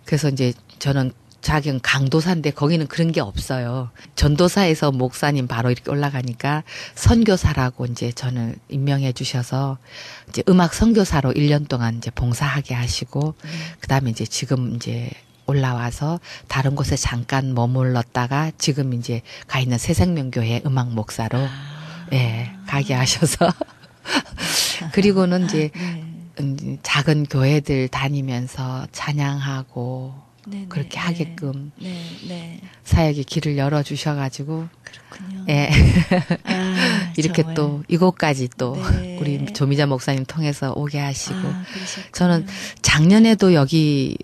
그래서 이제 저는 자기는 강도사인데 거기는 그런 게 없어요. 전도사에서 목사님 바로 이렇게 올라가니까 선교사라고 이제 저는 임명해 주셔서 이제 음악 선교사로 1년 동안 이제 봉사하게 하시고 그다음에 이제 지금 이제 올라와서 다른 곳에 잠깐 머물렀다가 지금 이제 가 있는 새생명교회 음악 목사로 예, 가게 하셔서 그리고는 이제 네. 작은 교회들 다니면서 찬양하고 네, 그렇게 네, 하게끔 네, 네. 사역의 길을 열어주셔가지고 그렇군요. 예. 아, 이렇게 정말. 또 이곳까지 또 네. 우리 조미자 목사님 통해서 오게 하시고 아, 그러셨군요. 저는 작년에도 여기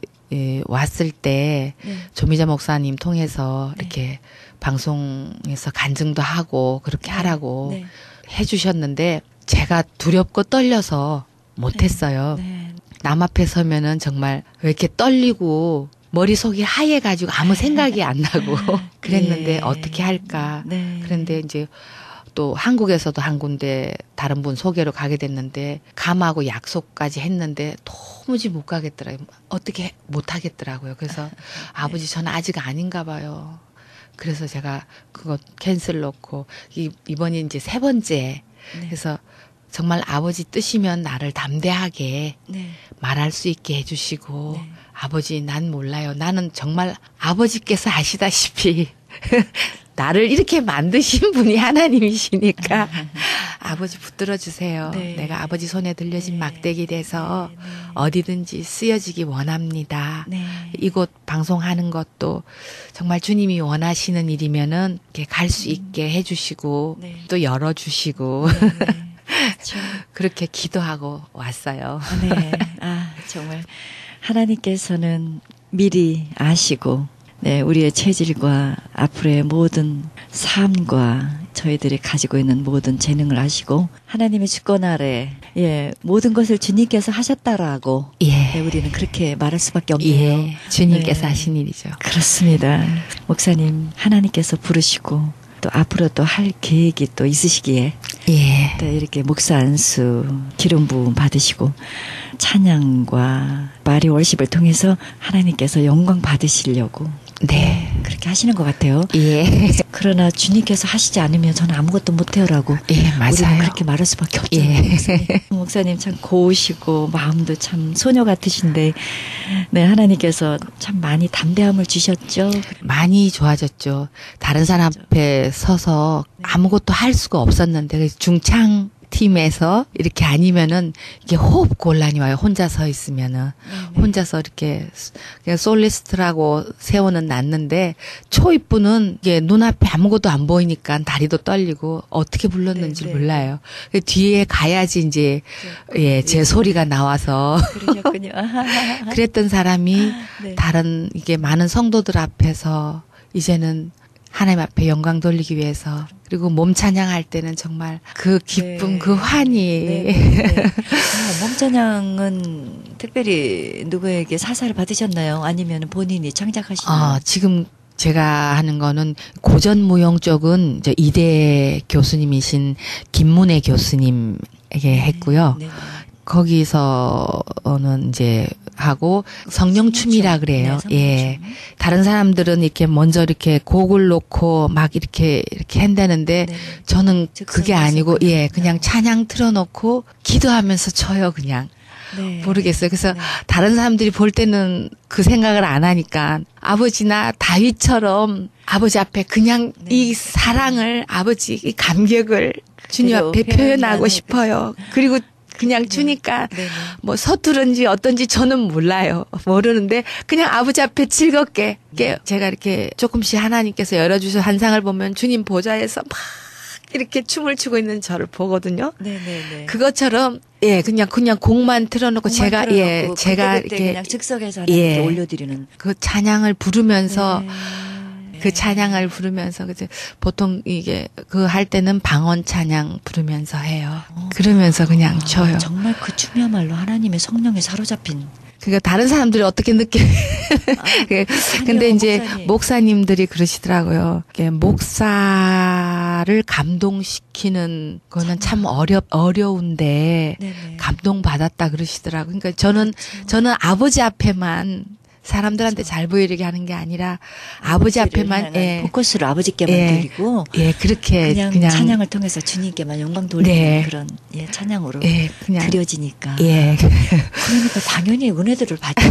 왔을 때 네. 조미자 목사님 통해서 네. 이렇게 방송에서 간증도 하고 그렇게 하라고 네. 해주셨는데 제가 두렵고 떨려서 못했어요. 네. 남 앞에 서면은 정말 왜 이렇게 떨리고 머릿속이 하얘가지고 아무 생각이 안 나고 그랬는데 예. 어떻게 할까. 네. 그런데 이제 또 한국에서도 한 군데 다른 분 소개로 가게 됐는데 감하고 약속까지 했는데 도무지 못 가겠더라고요. 어떻게 못 하겠더라고요. 그래서 아버지 저는 아직 아닌가 봐요. 그래서 제가 그거 캔슬 놓고 이번이 이제 3번째. 네. 그래서 정말 아버지 뜻이면 나를 담대하게 네. 말할 수 있게 해주시고 네. 아버지 난 몰라요. 나는 정말 아버지께서 아시다시피 나를 이렇게 만드신 분이 하나님이시니까 아버지 붙들어 주세요. 네. 내가 아버지 손에 들려진 네. 막대기 돼서 네. 네. 어디든지 쓰여지기 원합니다. 네. 이곳 방송하는 것도 정말 주님이 원하시는 일이면은 이렇게 갈 수 있게 해주시고 네. 또 열어주시고 네. 그렇죠. 그렇게 기도하고 왔어요. 네. 아, 정말 하나님께서는 미리 아시고 네, 우리의 체질과 앞으로의 모든 삶과 저희들이 가지고 있는 모든 재능을 아시고 하나님의 주권 아래 모든 것을 주님께서 하셨다라고 네, 우리는 그렇게 말할 수밖에 없네요. 예, 주님께서 네. 하신 일이죠. 그렇습니다. 목사님 하나님께서 부르시고 또 앞으로 또 할 계획이 또 있으시기에 예. 또 이렇게 목사 안수 기름 부음 받으시고 찬양과 마리 월십을 통해서 하나님께서 영광 받으시려고 네. 그렇게 하시는 것 같아요. 예. 그러나 주님께서 하시지 않으면 저는 아무것도 못해요라고 예, 맞아요. 우리는 그렇게 말할 수밖에 없잖아요. 예. 목사님. 목사님 참 고우시고 마음도 참 소녀 같으신데 네, 하나님께서 참 많이 담대함을 주셨죠. 많이 좋아졌죠. 다른 사람 앞에 서서 아무것도 할 수가 없었는데 그래서 중창 팀에서 이렇게 아니면은 이게 호흡 곤란이 와요. 혼자 서 있으면은 혼자서 이렇게 그냥 솔리스트라고 세워는 놨는데 초입부는 이게 눈앞에 아무것도 안 보이니까 다리도 떨리고 어떻게 불렀는지 네, 네. 몰라요. 뒤에 가야지 이제 제 소리가 나와서 그러셨군요. 그랬던 사람이 네. 다른 이게 많은 성도들 앞에서 이제는 하나님 앞에 영광 돌리기 위해서 그리고 몸 찬양할 때는 정말 그 기쁨, 네. 그 환희. 네. 몸찬양은 특별히 누구에게 사사를 받으셨나요? 아니면 본인이 창작하시나요? 지금 제가 하는 거는 고전 무용 쪽은 이제 이대 교수님이신 김문혜 교수님에게 했고요. 네. 거기서는 이제 하고 성령춤이라 그래요. 네, 예. 성령춤. 다른 사람들은 이렇게 먼저 이렇게 곡을 놓고 막 이렇게 한다는데 네. 저는 그게 즉석에서 아니고 그냥 그냥 찬양 틀어놓고 기도하면서 쳐요 그냥. 네. 모르겠어요. 그래서 네. 다른 사람들이 볼 때는 그 생각을 안 하니까 아버지나 다윗처럼 아버지 앞에 그냥 네. 이 사랑을 아버지 이 감격을 주님 그대로 앞에 표현하는 표현하고 싶어요. 그리고 그냥 주니까 네. 뭐 서투른지 어떤지 저는 몰라요. 모르는데 그냥 아버지 앞에 즐겁게 제가 이렇게 조금씩 하나님께서 열어주셔서 한 상을 보면 주님 보좌에서 막 이렇게 춤을 추고 있는 저를 보거든요. 네네네. 그것처럼 그냥 곡만 틀어놓고 제가 이렇게 그냥 즉석에서 하나님께 올려드리는 그 찬양을 부르면서 네. 그 찬양을 부르면서 그죠. 보통 이게 그 할 때는 방언 찬양 부르면서 해요. 그러면서 그냥 쳐요. 정말 그 춤이야말로 하나님의 성령에 사로잡힌. 그러니까 다른 사람들이 어떻게 느껴? 근데 이제 목사님들이 그러시더라고요. 목사를 감동시키는 거는 참 어려운데 네네. 감동 받았다 그러시더라고요. 그러니까 저는 아버지 앞에만 사람들한테 잘 보이게 하는 게 아니라 아버지 앞에만 포커스를 아버지께만 드리고 그렇게 그냥 찬양을 통해서 주님께만 영광 돌리는 그런 찬양으로 그냥 드려지니까 그러니까 당연히 은혜들을 받죠.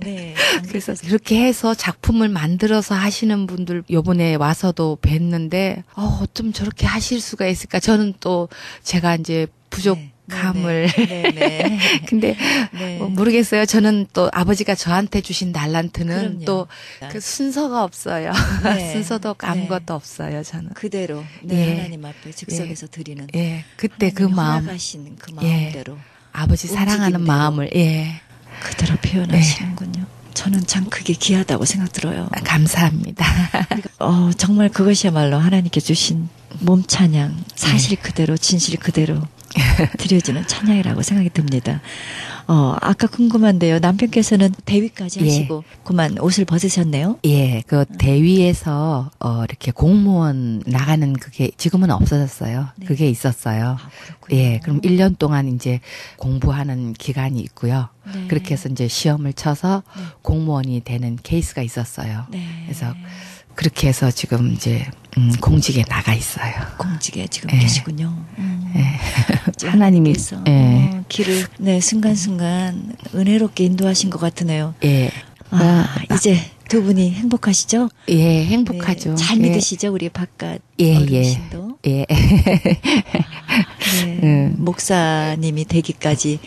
네. 그래서 그렇게 해서 작품을 만들어서 하시는 분들 요번에 와서도 뵀는데 어쩜 저렇게 하실 수가 있을까? 저는 또 제가 이제 부족함을 네네. 근데 네. 모르겠어요. 저는 또 아버지가 저한테 주신 달란트는 그럼요. 또 그 순서가 없어요. 네. 순서도 네. 아무것도 없어요. 저는 그대로 하나님 앞에 즉석에서 드리는 그때 그 마음 허락하신 그 마음대로 아버지 사랑하는 움직임대로. 마음을 그대로 표현하시는군요. 저는 참 그게 귀하다고 생각 들어요. 감사합니다. 정말 그것이야말로 하나님께 주신 몸 찬양, 사실 그대로, 진실 그대로 드려지는 찬양이라고 생각이 듭니다. 아까 궁금한데요. 남편께서는 대위까지 하시고 그만 옷을 벗으셨네요. 그 대위에서 이렇게 공무원 나가는 그게 지금은 없어졌어요. 네. 그게 있었어요. 그렇군요. 그럼 1년 동안 이제 공부하는 기간이 있고요. 네. 그렇게 해서 이제 시험을 쳐서 공무원이 되는 케이스가 있었어요. 네. 그래서 그렇게 해서 지금 이제 공직에 나가 있어요. 공직에 지금 예. 계시군요. 하나님이 그래서 예. 길을 네 순간순간 은혜롭게 인도하신 것 같으네요. 예. 이제 두 분이 행복하시죠? 예, 행복하죠. 네, 잘 예. 믿으시죠, 우리 바깥 예, 어르신도. 예. 네, 목사님이 되기까지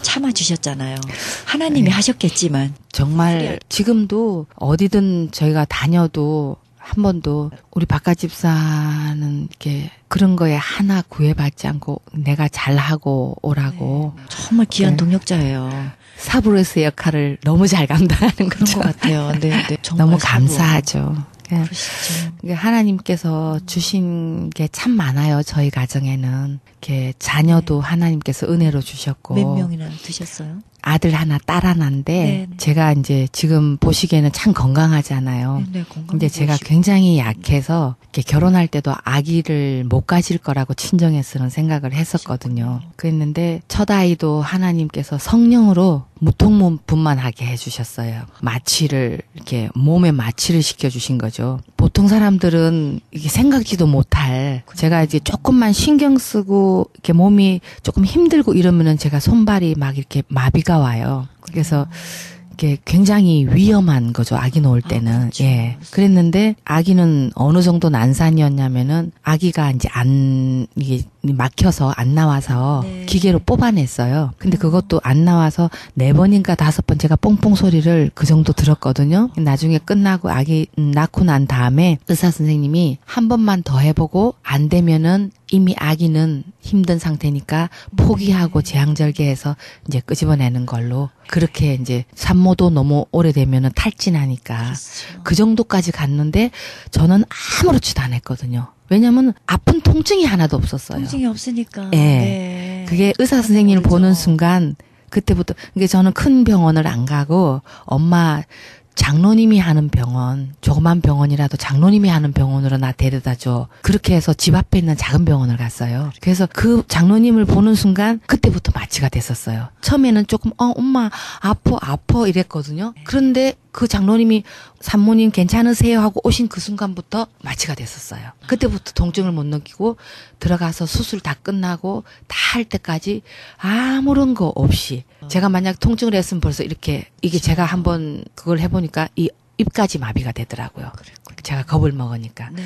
참아주셨잖아요. 하나님이 하셨겠지만. 정말 지금도 어디든 저희가 다녀도 한 번도 우리 바깥 집사는 이렇게 그런 거에 하나 구애받지 않고 내가 잘하고 오라고 정말 귀한 네. 동역자예요. 사브로스의 역할을 너무 잘 감당하는 그런 거죠. 것 같아요. 네, 네. 정말 너무 사부. 감사하죠. 그러시죠. 하나님께서 주신 게 참 많아요. 저희 가정에는 이렇게 자녀도 하나님께서 은혜로 주셨고 몇 명이나 드셨어요? 아들 하나, 딸 하나인데 네, 네. 제가 이제 지금 보시기에는 참 건강하잖아요. 네, 건강. 근데 제가 굉장히 약해서 이렇게 결혼할 때도 아기를 못 가질 거라고 친정에서는 생각을 했었거든요. 그랬는데 첫 아이도 하나님께서 성령으로 무통분만하게 해주셨어요. 마취를 이렇게 몸에 마취를 시켜주신 거죠. 보통 사람들은 이게 생각지도 못할 제가 이제 조금만 신경 쓰고 이렇게 몸이 조금 힘들고 이러면은 제가 손발이 막 이렇게 마비가 와요. 그래서 이게 굉장히 위험한 거죠. 아기 놓을 때는. 그렇죠. 예. 그랬는데 아기는 어느 정도 난산이었냐면은 아기가 이제 이게 막혀서 안 나와서 네. 기계로 뽑아냈어요. 근데 그것도 안 나와서 4번인가 5번 제가 뽕뽕 소리를 그 정도 들었거든요. 나중에 끝나고 아기 낳고 난 다음에 의사 선생님이 한 번만 더 해보고 안 되면은 이미 아기는 힘든 상태니까 포기하고 제왕절개해서 이제 끄집어내는 걸로 그렇게 이제 산모도 너무 오래되면은 탈진하니까 그렇죠. 그 정도까지 갔는데 저는 아무렇지도 않았거든요. 왜냐면 아픈 통증이 하나도 없었어요. 통증이 없으니까. 예. 네. 그게 의사 선생님을 모르죠. 보는 순간 그때부터 그게 저는 큰 병원을 안 가고 엄마 장로님이 하는 병원, 조그만 병원이라도 장로님이 하는 병원으로 나 데려다 줘. 그렇게 해서 집 앞에 있는 작은 병원을 갔어요. 그래서 그 장로님을 보는 순간 그때부터 마취가 됐었어요. 처음에는 조금 엄마 아파 이랬거든요. 그런데 그 장로님이 산모님 괜찮으세요 하고 오신 그 순간부터 마취가 됐었어요. 그때부터 통증을 못 느끼고 들어가서 수술 다 끝나고 다 할 때까지 아무런 거 없이 제가 만약 통증을 했으면 벌써 이렇게 이게 제가 한번 그걸 해보니까 이 입까지 마비가 되더라고요. 제가 겁을 먹으니까. 네.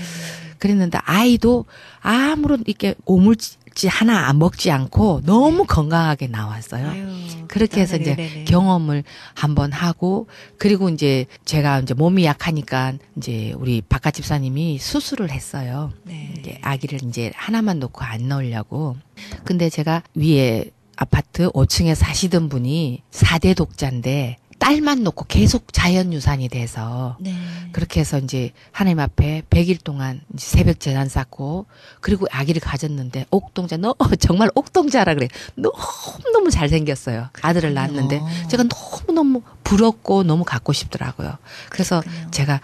그랬는데 아이도 아무런 이렇게 오물지 하나 안 먹지 않고 너무 건강하게 나왔어요. 아유, 그렇게 해서 이제 네네. 경험을 한번 하고 그리고 이제 제가 이제 몸이 약하니까 이제 우리 바깥 집사님이 수술을 했어요. 네. 이제 아기를 이제 하나만 놓고 안 넣으려고. 근데 제가 위에 아파트 5층에 사시던 분이 4대 독자인데 딸만 놓고 계속 자연유산이 돼서 네. 그렇게 해서 이제 하나님 앞에 100일 동안 이제 새벽 제단 쌓고 그리고 아기를 가졌는데 옥동자 정말 옥동자라 그래. 너무 잘생겼어요. 아들을 낳았는데 제가 너무너무 부럽고 너무 갖고 싶더라고요. 그래서 그렇군요. 제가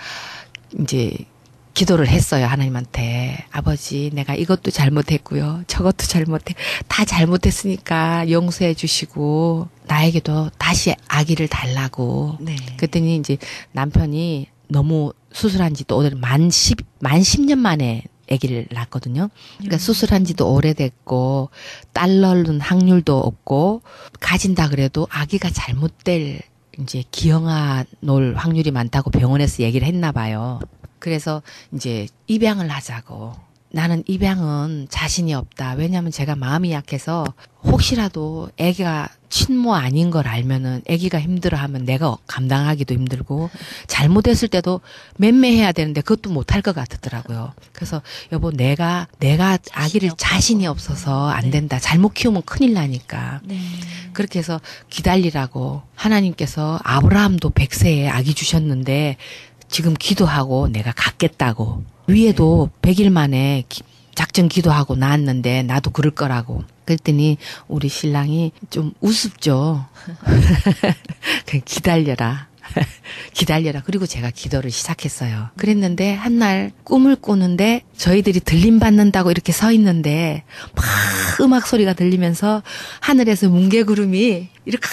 이제 기도를 했어요. 하나님한테. 아버지, 내가 이것도 잘못했고요. 저것도 다 잘못했으니까 용서해 주시고 나에게도 다시 아기를 달라고. 네. 그랬더니 이제 남편이 너무 수술한 지도 오늘 만 10년 만에 아기를 낳았거든요. 그러니까 수술한 지도 오래됐고 딸 낳는 확률도 없고 가진다 그래도 아기가 잘못될 이제 기형아 놓을 확률이 많다고 병원에서 얘기를 했나 봐요. 그래서 이제 입양을 하자고. 나는 입양은 자신이 없다. 왜냐하면 제가 마음이 약해서 혹시라도 아기가 친모 아닌 걸 알면은 아기가 힘들어하면 내가 감당하기도 힘들고 잘못했을 때도 맴매해야 되는데 그것도 못할 것 같더라고요. 그래서 여보 내가 아기를 자신이 없어서 안 된다. 잘못 키우면 큰일 나니까. 네. 그렇게 해서 기다리라고 하나님께서 아브라함도 100세에 아기 주셨는데 지금 기도하고 내가 갖겠다고. 위에도 100일 만에 작전 기도하고 나왔는데 나도 그럴 거라고. 그랬더니 우리 신랑이 좀 우습죠. 기다려라. 기다려라. 그리고 제가 기도를 시작했어요. 그랬는데 한날 꿈을 꾸는데 저희들이 들림 받는다고 이렇게 서 있는데 막 음악 소리가 들리면서 하늘에서 뭉게구름이 이렇게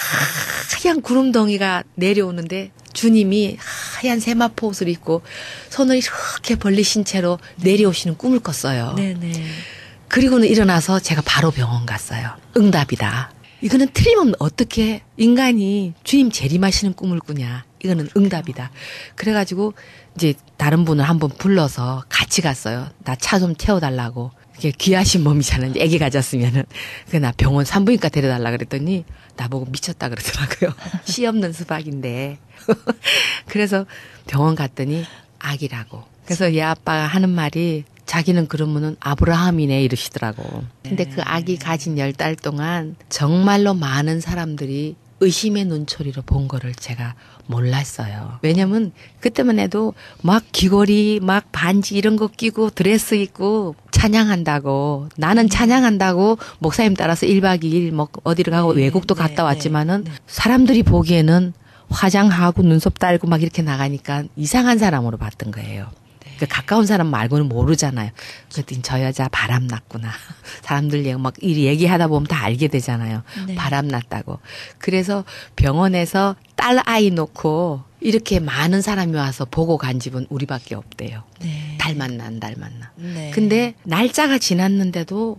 하얀 구름덩이가 내려오는데 주님이 하얀 세마포 옷을 입고 손을 이렇게 벌리신 채로 내려오시는 꿈을 꿨어요. 네네. 그리고는 일어나서 제가 바로 병원 갔어요. 응답이다. 이거는 틀림없는, 어떻게 인간이 주님 재림하시는 꿈을 꾸냐. 이거는 응답이다. 그래가지고 이제 다른 분을 한번 불러서 같이 갔어요. 나 차 좀 태워달라고. 이게 귀하신 몸이잖아요. 애기 가졌으면은. 나 병원 산부인과 데려달라 그랬더니 나보고 미쳤다 그러더라고요. 씨 없는 수박인데. 그래서 병원 갔더니 아기라고. 그래서 얘 아빠가 하는 말이 자기는 그러면은 아브라함이네 이러시더라고. 근데 그 아기 가진 10달 동안 정말로 많은 사람들이 의심의 눈초리로 본 거를 제가 몰랐어요. 왜냐면 그때만 해도 막 귀걸이, 막 반지 이런 거 끼고 드레스 입고 찬양한다고. 나는 찬양한다고 목사님 따라서 1박 2일 뭐 어디를 가고 외국도 갔다 왔지만은 사람들이 보기에는 화장하고 눈썹 달고 막 이렇게 나가니까 이상한 사람으로 봤던 거예요. 그 가까운 사람 말고는 모르잖아요. 그랬더니 저 여자 바람났구나. 사람들 막 얘기하다 보면 다 알게 되잖아요. 네. 바람났다고. 그래서 병원에서 딸 아이 놓고 이렇게 많은 사람이 와서 보고 간 집은 우리밖에 없대요. 네. 닮았나. 네. 근데 날짜가 지났는데도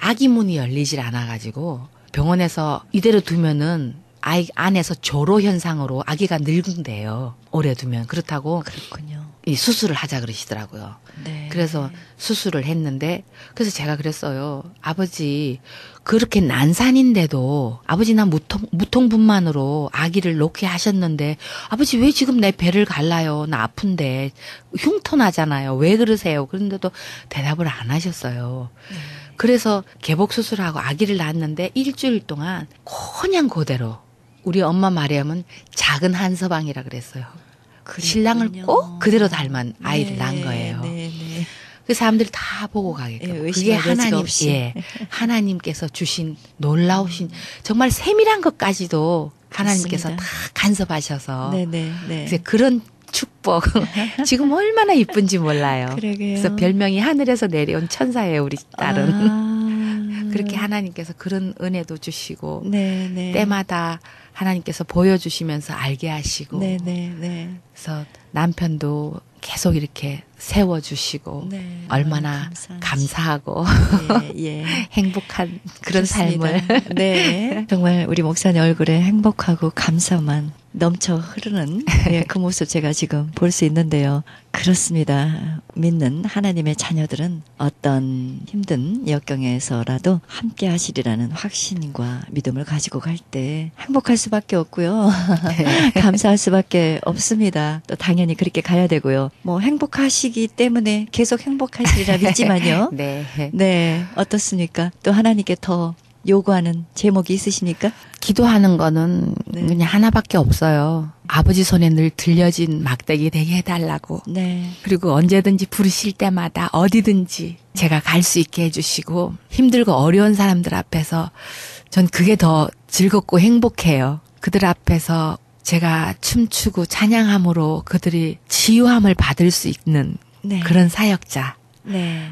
아기 문이 열리질 않아가지고 병원에서 이대로 두면은 아이 안에서 조로 현상으로 아기가 늙은대요. 오래 두면. 그렇다고 그렇군요. 이 수술을 하자 그러시더라고요. 네. 그래서 수술을 했는데, 그래서 제가 그랬어요. 아버지, 그렇게 난산인데도 아버지 나 무통분만으로 아기를 놓게 하셨는데 아버지 왜 지금 내 배를 갈라요? 나 아픈데 흉터 나잖아요. 왜 그러세요? 그런데도 대답을 안 하셨어요. 그래서 개복 수술하고 아기를 낳았는데 일주일 동안 그냥 그대로 우리 엄마 마리암은 작은 한서방이라 그랬어요. 신랑을 꼭 그대로 닮은 아이를 낳은 거예요. 네. 그 사람들이 다 보고 가게끔. 예, 그게 하나님께서 주신 놀라우신 정말 세밀한 것까지도 하나님께서 그렇습니다. 다 간섭하셔서 네네. 그래서 그런 축복 지금 얼마나 이쁜지 몰라요. 그러게요. 그래서 별명이 하늘에서 내려온 천사예요, 우리 딸은. 아. 그렇게 하나님께서 그런 은혜도 주시고 네네. 때마다 하나님께서 보여주시면서 알게 하시고 네네. 그래서 남편도 계속 이렇게 세워주시고 네, 얼마나 감사하고 예. 행복한 그런 그렇습니다. 삶을 네. 정말 우리 목사님 얼굴에 행복하고 감사만 넘쳐 흐르는 그 모습 제가 지금 볼 수 있는데요. 그렇습니다. 믿는 하나님의 자녀들은 어떤 힘든 역경에서라도 함께 하시리라는 확신과 믿음을 가지고 갈 때 행복할 수밖에 없고요. 감사할 수밖에 없습니다. 또 당연히 그렇게 가야 되고요. 뭐 행복하시기 때문에 계속 행복하시리라 믿지만요. 네. 어떻습니까? 또 하나님께 더 요구하는 제목이 있으십니까? 기도하는 거는 그냥 하나밖에 없어요. 아버지 손에 늘 들려진 막대기 되게 해달라고. 네. 그리고 언제든지 부르실 때마다 어디든지 제가 갈 수 있게 해주시고 힘들고 어려운 사람들 앞에서 전 그게 더 즐겁고 행복해요. 그들 앞에서 제가 춤추고 찬양함으로 그들이 치유함을 받을 수 있는 그런 사역자. 네.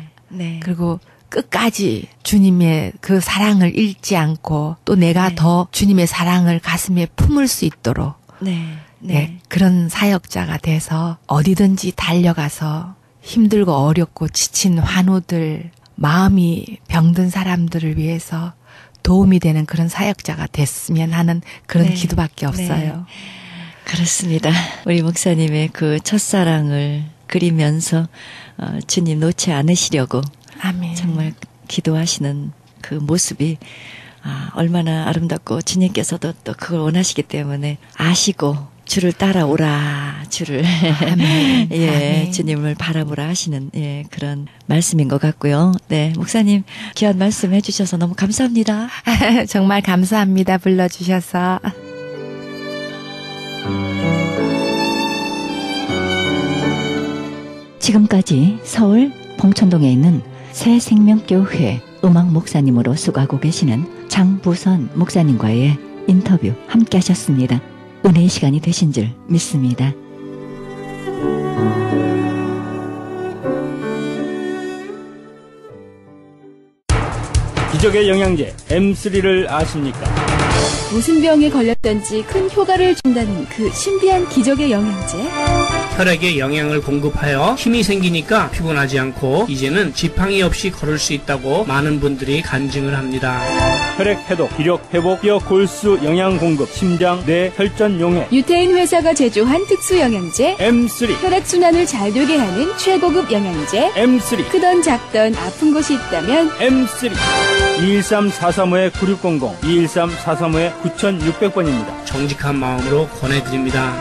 그리고 끝까지 주님의 그 사랑을 잃지 않고 또 내가 더 주님의 사랑을 가슴에 품을 수 있도록 그런 사역자가 돼서 어디든지 달려가서 힘들고 어렵고 지친 환우들, 마음이 병든 사람들을 위해서 도움이 되는 그런 사역자가 됐으면 하는 그런 기도밖에 없어요. 그렇습니다. 우리 목사님의 그 첫사랑을 그리면서 주님 놓지 않으시려고 아멘. 정말 기도하시는 그 모습이 얼마나 아름답고 주님께서도 또 그걸 원하시기 때문에 아시고 주를 따라오라, 주를 아멘. 아멘. 주님을 바라보라 하시는 그런 말씀인 것 같고요. 네, 목사님 귀한 말씀 해주셔서 너무 감사합니다. 정말 감사합니다. 불러주셔서. 지금까지 서울 봉천동에 있는 새생명교회 음악 목사님으로 수고하고 계시는 장부선 목사님과의 인터뷰 함께 하셨습니다. 은혜의 시간이 되신 줄 믿습니다. 기적의 영양제 M3를 아십니까? 무슨 병에 걸렸던지 큰 효과를 준다는 그 신비한 기적의 영양제. 혈액에 영양을 공급하여 힘이 생기니까 피곤하지 않고 이제는 지팡이 없이 걸을 수 있다고 많은 분들이 간증을 합니다. 혈액 해독, 기력 회복, 뼈 골수 영양 공급, 심장, 뇌, 혈전 용해. 유태인 회사가 제조한 특수 영양제. M3. 혈액 순환을 잘 되게 하는 최고급 영양제. M3. 크던 작던 아픈 곳이 있다면 M3. 213-435-9600, 213-435-9600번입니다. 정직한 마음으로 권해드립니다.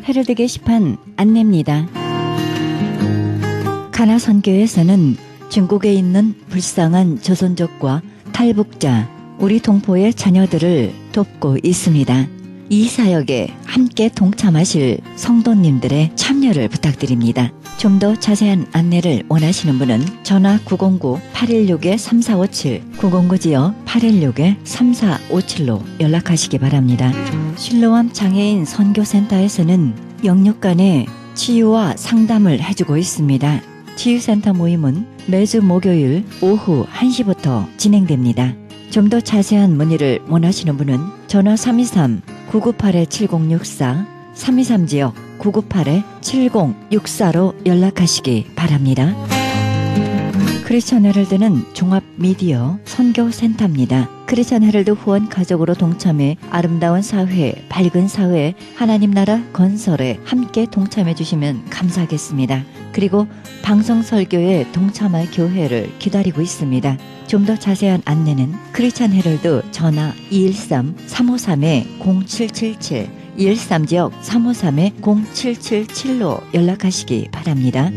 헤럴드 게시판 안내입니다. 가나 선교에서는 중국에 있는 불쌍한 조선족과 탈북자, 우리 동포의 자녀들을 돕고 있습니다. 이 사역에 함께 동참하실 성도님들의 참여를 부탁드립니다. 좀 더 자세한 안내를 원하시는 분은 전화 909-816-3457, 909-816-3457로 연락하시기 바랍니다. 실로암 장애인 선교센터에서는 영육간의 치유와 상담을 해주고 있습니다. 치유센터 모임은 매주 목요일 오후 1시부터 진행됩니다. 좀 더 자세한 문의를 원하시는 분은 전화 323-998-7064, 323지역 998-7064로 연락하시기 바랍니다. 크리스천 헤럴드는 종합 미디어 선교센터입니다. 크리스천 헤럴드 후원 가족으로 동참해 아름다운 사회, 밝은 사회, 하나님 나라 건설에 함께 동참해 주시면 감사하겠습니다. 그리고 방송 설교에 동참할 교회를 기다리고 있습니다. 좀 더 자세한 안내는 크리스천 헤럴드 전화 213-353-0777, 213지역 353-0777로 연락하시기 바랍니다.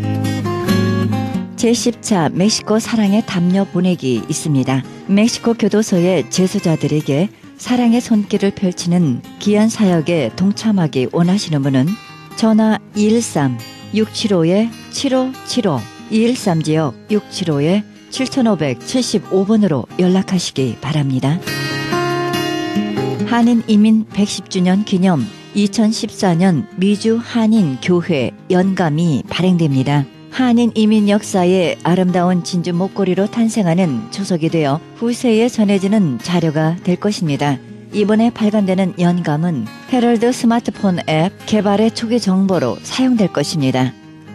제10차 멕시코 사랑의 담요 보내기 있습니다. 멕시코 교도소의 재수자들에게 사랑의 손길을 펼치는 귀한 사역에 동참하기 원하시는 분은 전화 213-675-7575, 213지역 675-7575번으로 연락하시기 바랍니다. 한인 이민 110주년 기념 2014년 미주 한인 교회 연감이 발행됩니다. 한인 이민 역사의 아름다운 진주 목걸이로 탄생하는 초석이 되어 후세에 전해지는 자료가 될 것입니다. 이번에 발간되는 연감은 헤럴드 스마트폰 앱 개발의 초기 정보로 사용될 것입니다.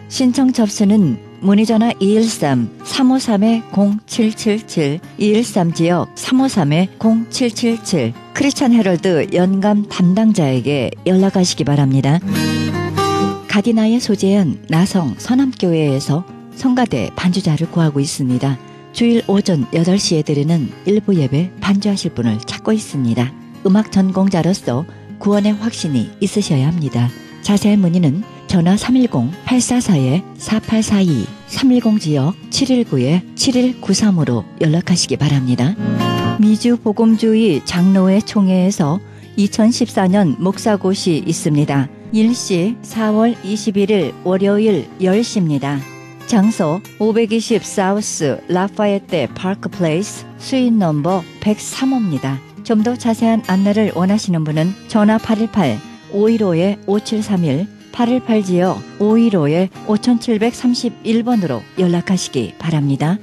신청 접수는 문의전화 213-353-0777, 213지역 353-0777, 크리스천 헤럴드 연감 담당자에게 연락하시기 바랍니다. 가디나에 소재한 나성 선암교회에서 성가대 반주자를 구하고 있습니다. 주일 오전 8시에 드리는 일부 예배 반주하실 분을 찾고 있습니다. 음악 전공자로서 구원의 확신이 있으셔야 합니다. 자세한 문의는 전화 310-844-4842, 310지역 719-7193으로 연락하시기 바랍니다. 미주 복음주의 장로회 총회에서 2014년 목사곳이 있습니다. 일시 4월 21일 월요일 10시입니다. 장소 520 사우스 라파에테 파크 플레이스 수인 넘버 103호입니다. 좀 더 자세한 안내를 원하시는 분은 전화 818-515-5731, 818지역 515-5731번으로 연락하시기 바랍니다.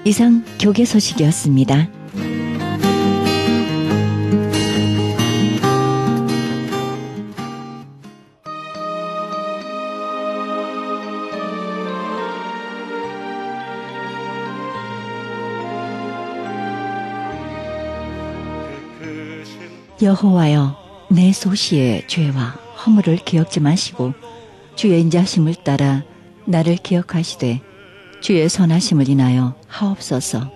이상 교계 소식이었습니다. 여호와여, 내 소시의 죄와 허물을 기억지 마시고 주의 인자심을 따라 나를 기억하시되 주의 선하심을 인하여 하옵소서.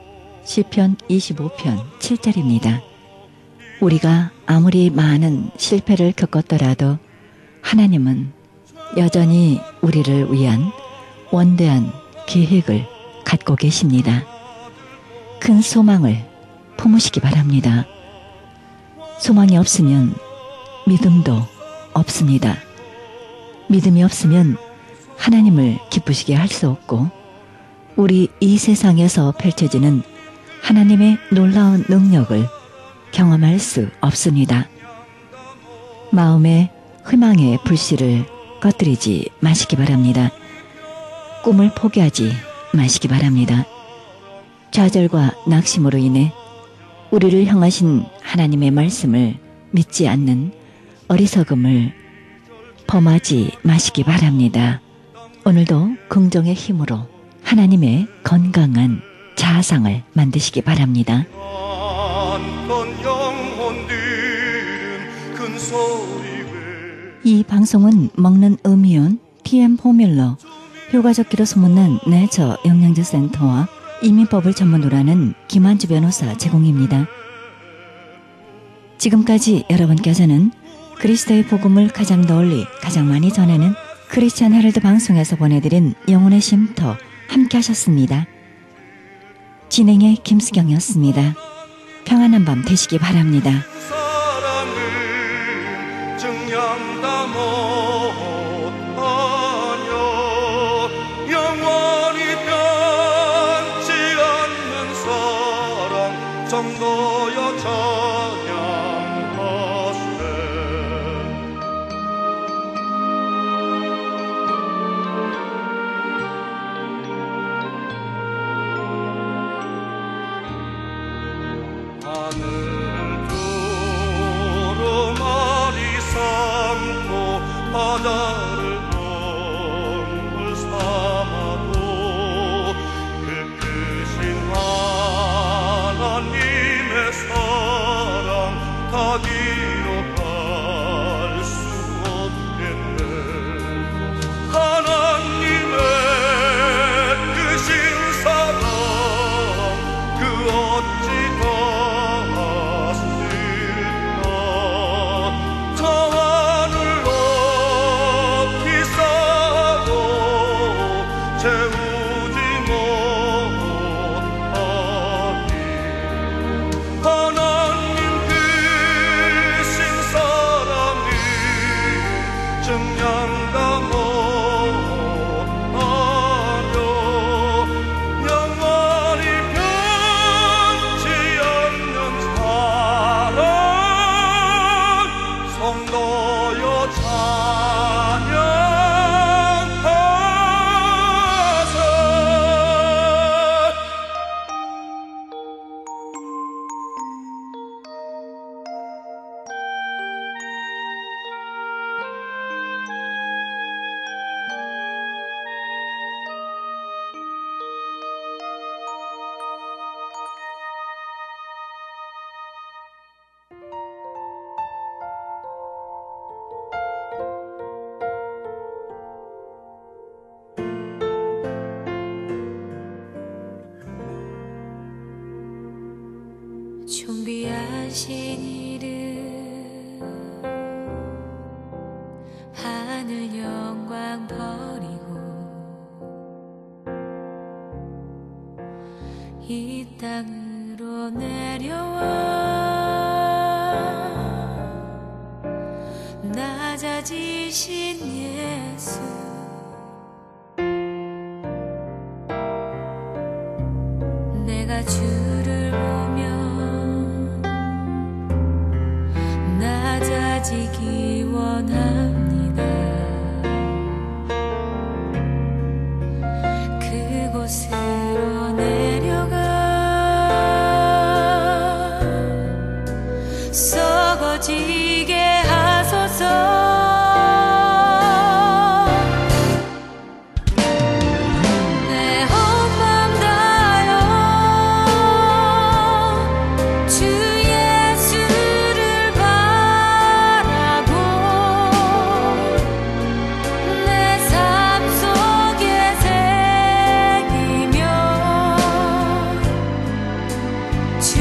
시편 25편 7절입니다. 우리가 아무리 많은 실패를 겪었더라도 하나님은 여전히 우리를 위한 원대한 계획을 갖고 계십니다. 큰 소망을 품으시기 바랍니다. 소망이 없으면 믿음도 없습니다. 믿음이 없으면 하나님을 기쁘시게 할 수 없고 우리 이 세상에서 펼쳐지는 하나님의 놀라운 능력을 경험할 수 없습니다. 마음의 희망의 불씨를 꺼뜨리지 마시기 바랍니다. 꿈을 포기하지 마시기 바랍니다. 좌절과 낙심으로 인해 우리를 향하신 하나님의 말씀을 믿지 않는 어리석음을 범하지 마시기 바랍니다. 오늘도 긍정의 힘으로 하나님의 건강한 자아상을 만드시기 바랍니다. 이 방송은 먹는 음이온 TM 포뮬러, 효과적기로 소문난 내처 영양제 센터와 이민법을 전문으로 하는 김한주 변호사 제공입니다. 지금까지 여러분께서는 그리스도의 복음을 가장 널리 가장 많이 전하는 크리스찬 헤럴드 방송에서 보내드린 영혼의 쉼터 함께 하셨습니다. 진행의 김수경이었습니다. 평안한 밤 되시기 바랍니다. 정도여 찬양하세. 하늘을 두루마리 삼고 바다를 덩굴 삼아도 그 크신 하나님의 사랑 다 기록할 수 없겠네. 하나님의 크신 사랑 그 어찌 닿았을까. 저 하늘 높이 쌓아도 채우지 못하니 하나님 크신 사랑이 증량다 못하며 영원히 변치 않는 사랑 성도여 찬양하세. 존귀하신 이름 하늘 영광 버리고 이 땅으로 내려와 낮아지신 예수 내가 주를 보며 낮아지기 원합니다. 그곳으로 내려가 썩어지게 하소서. 주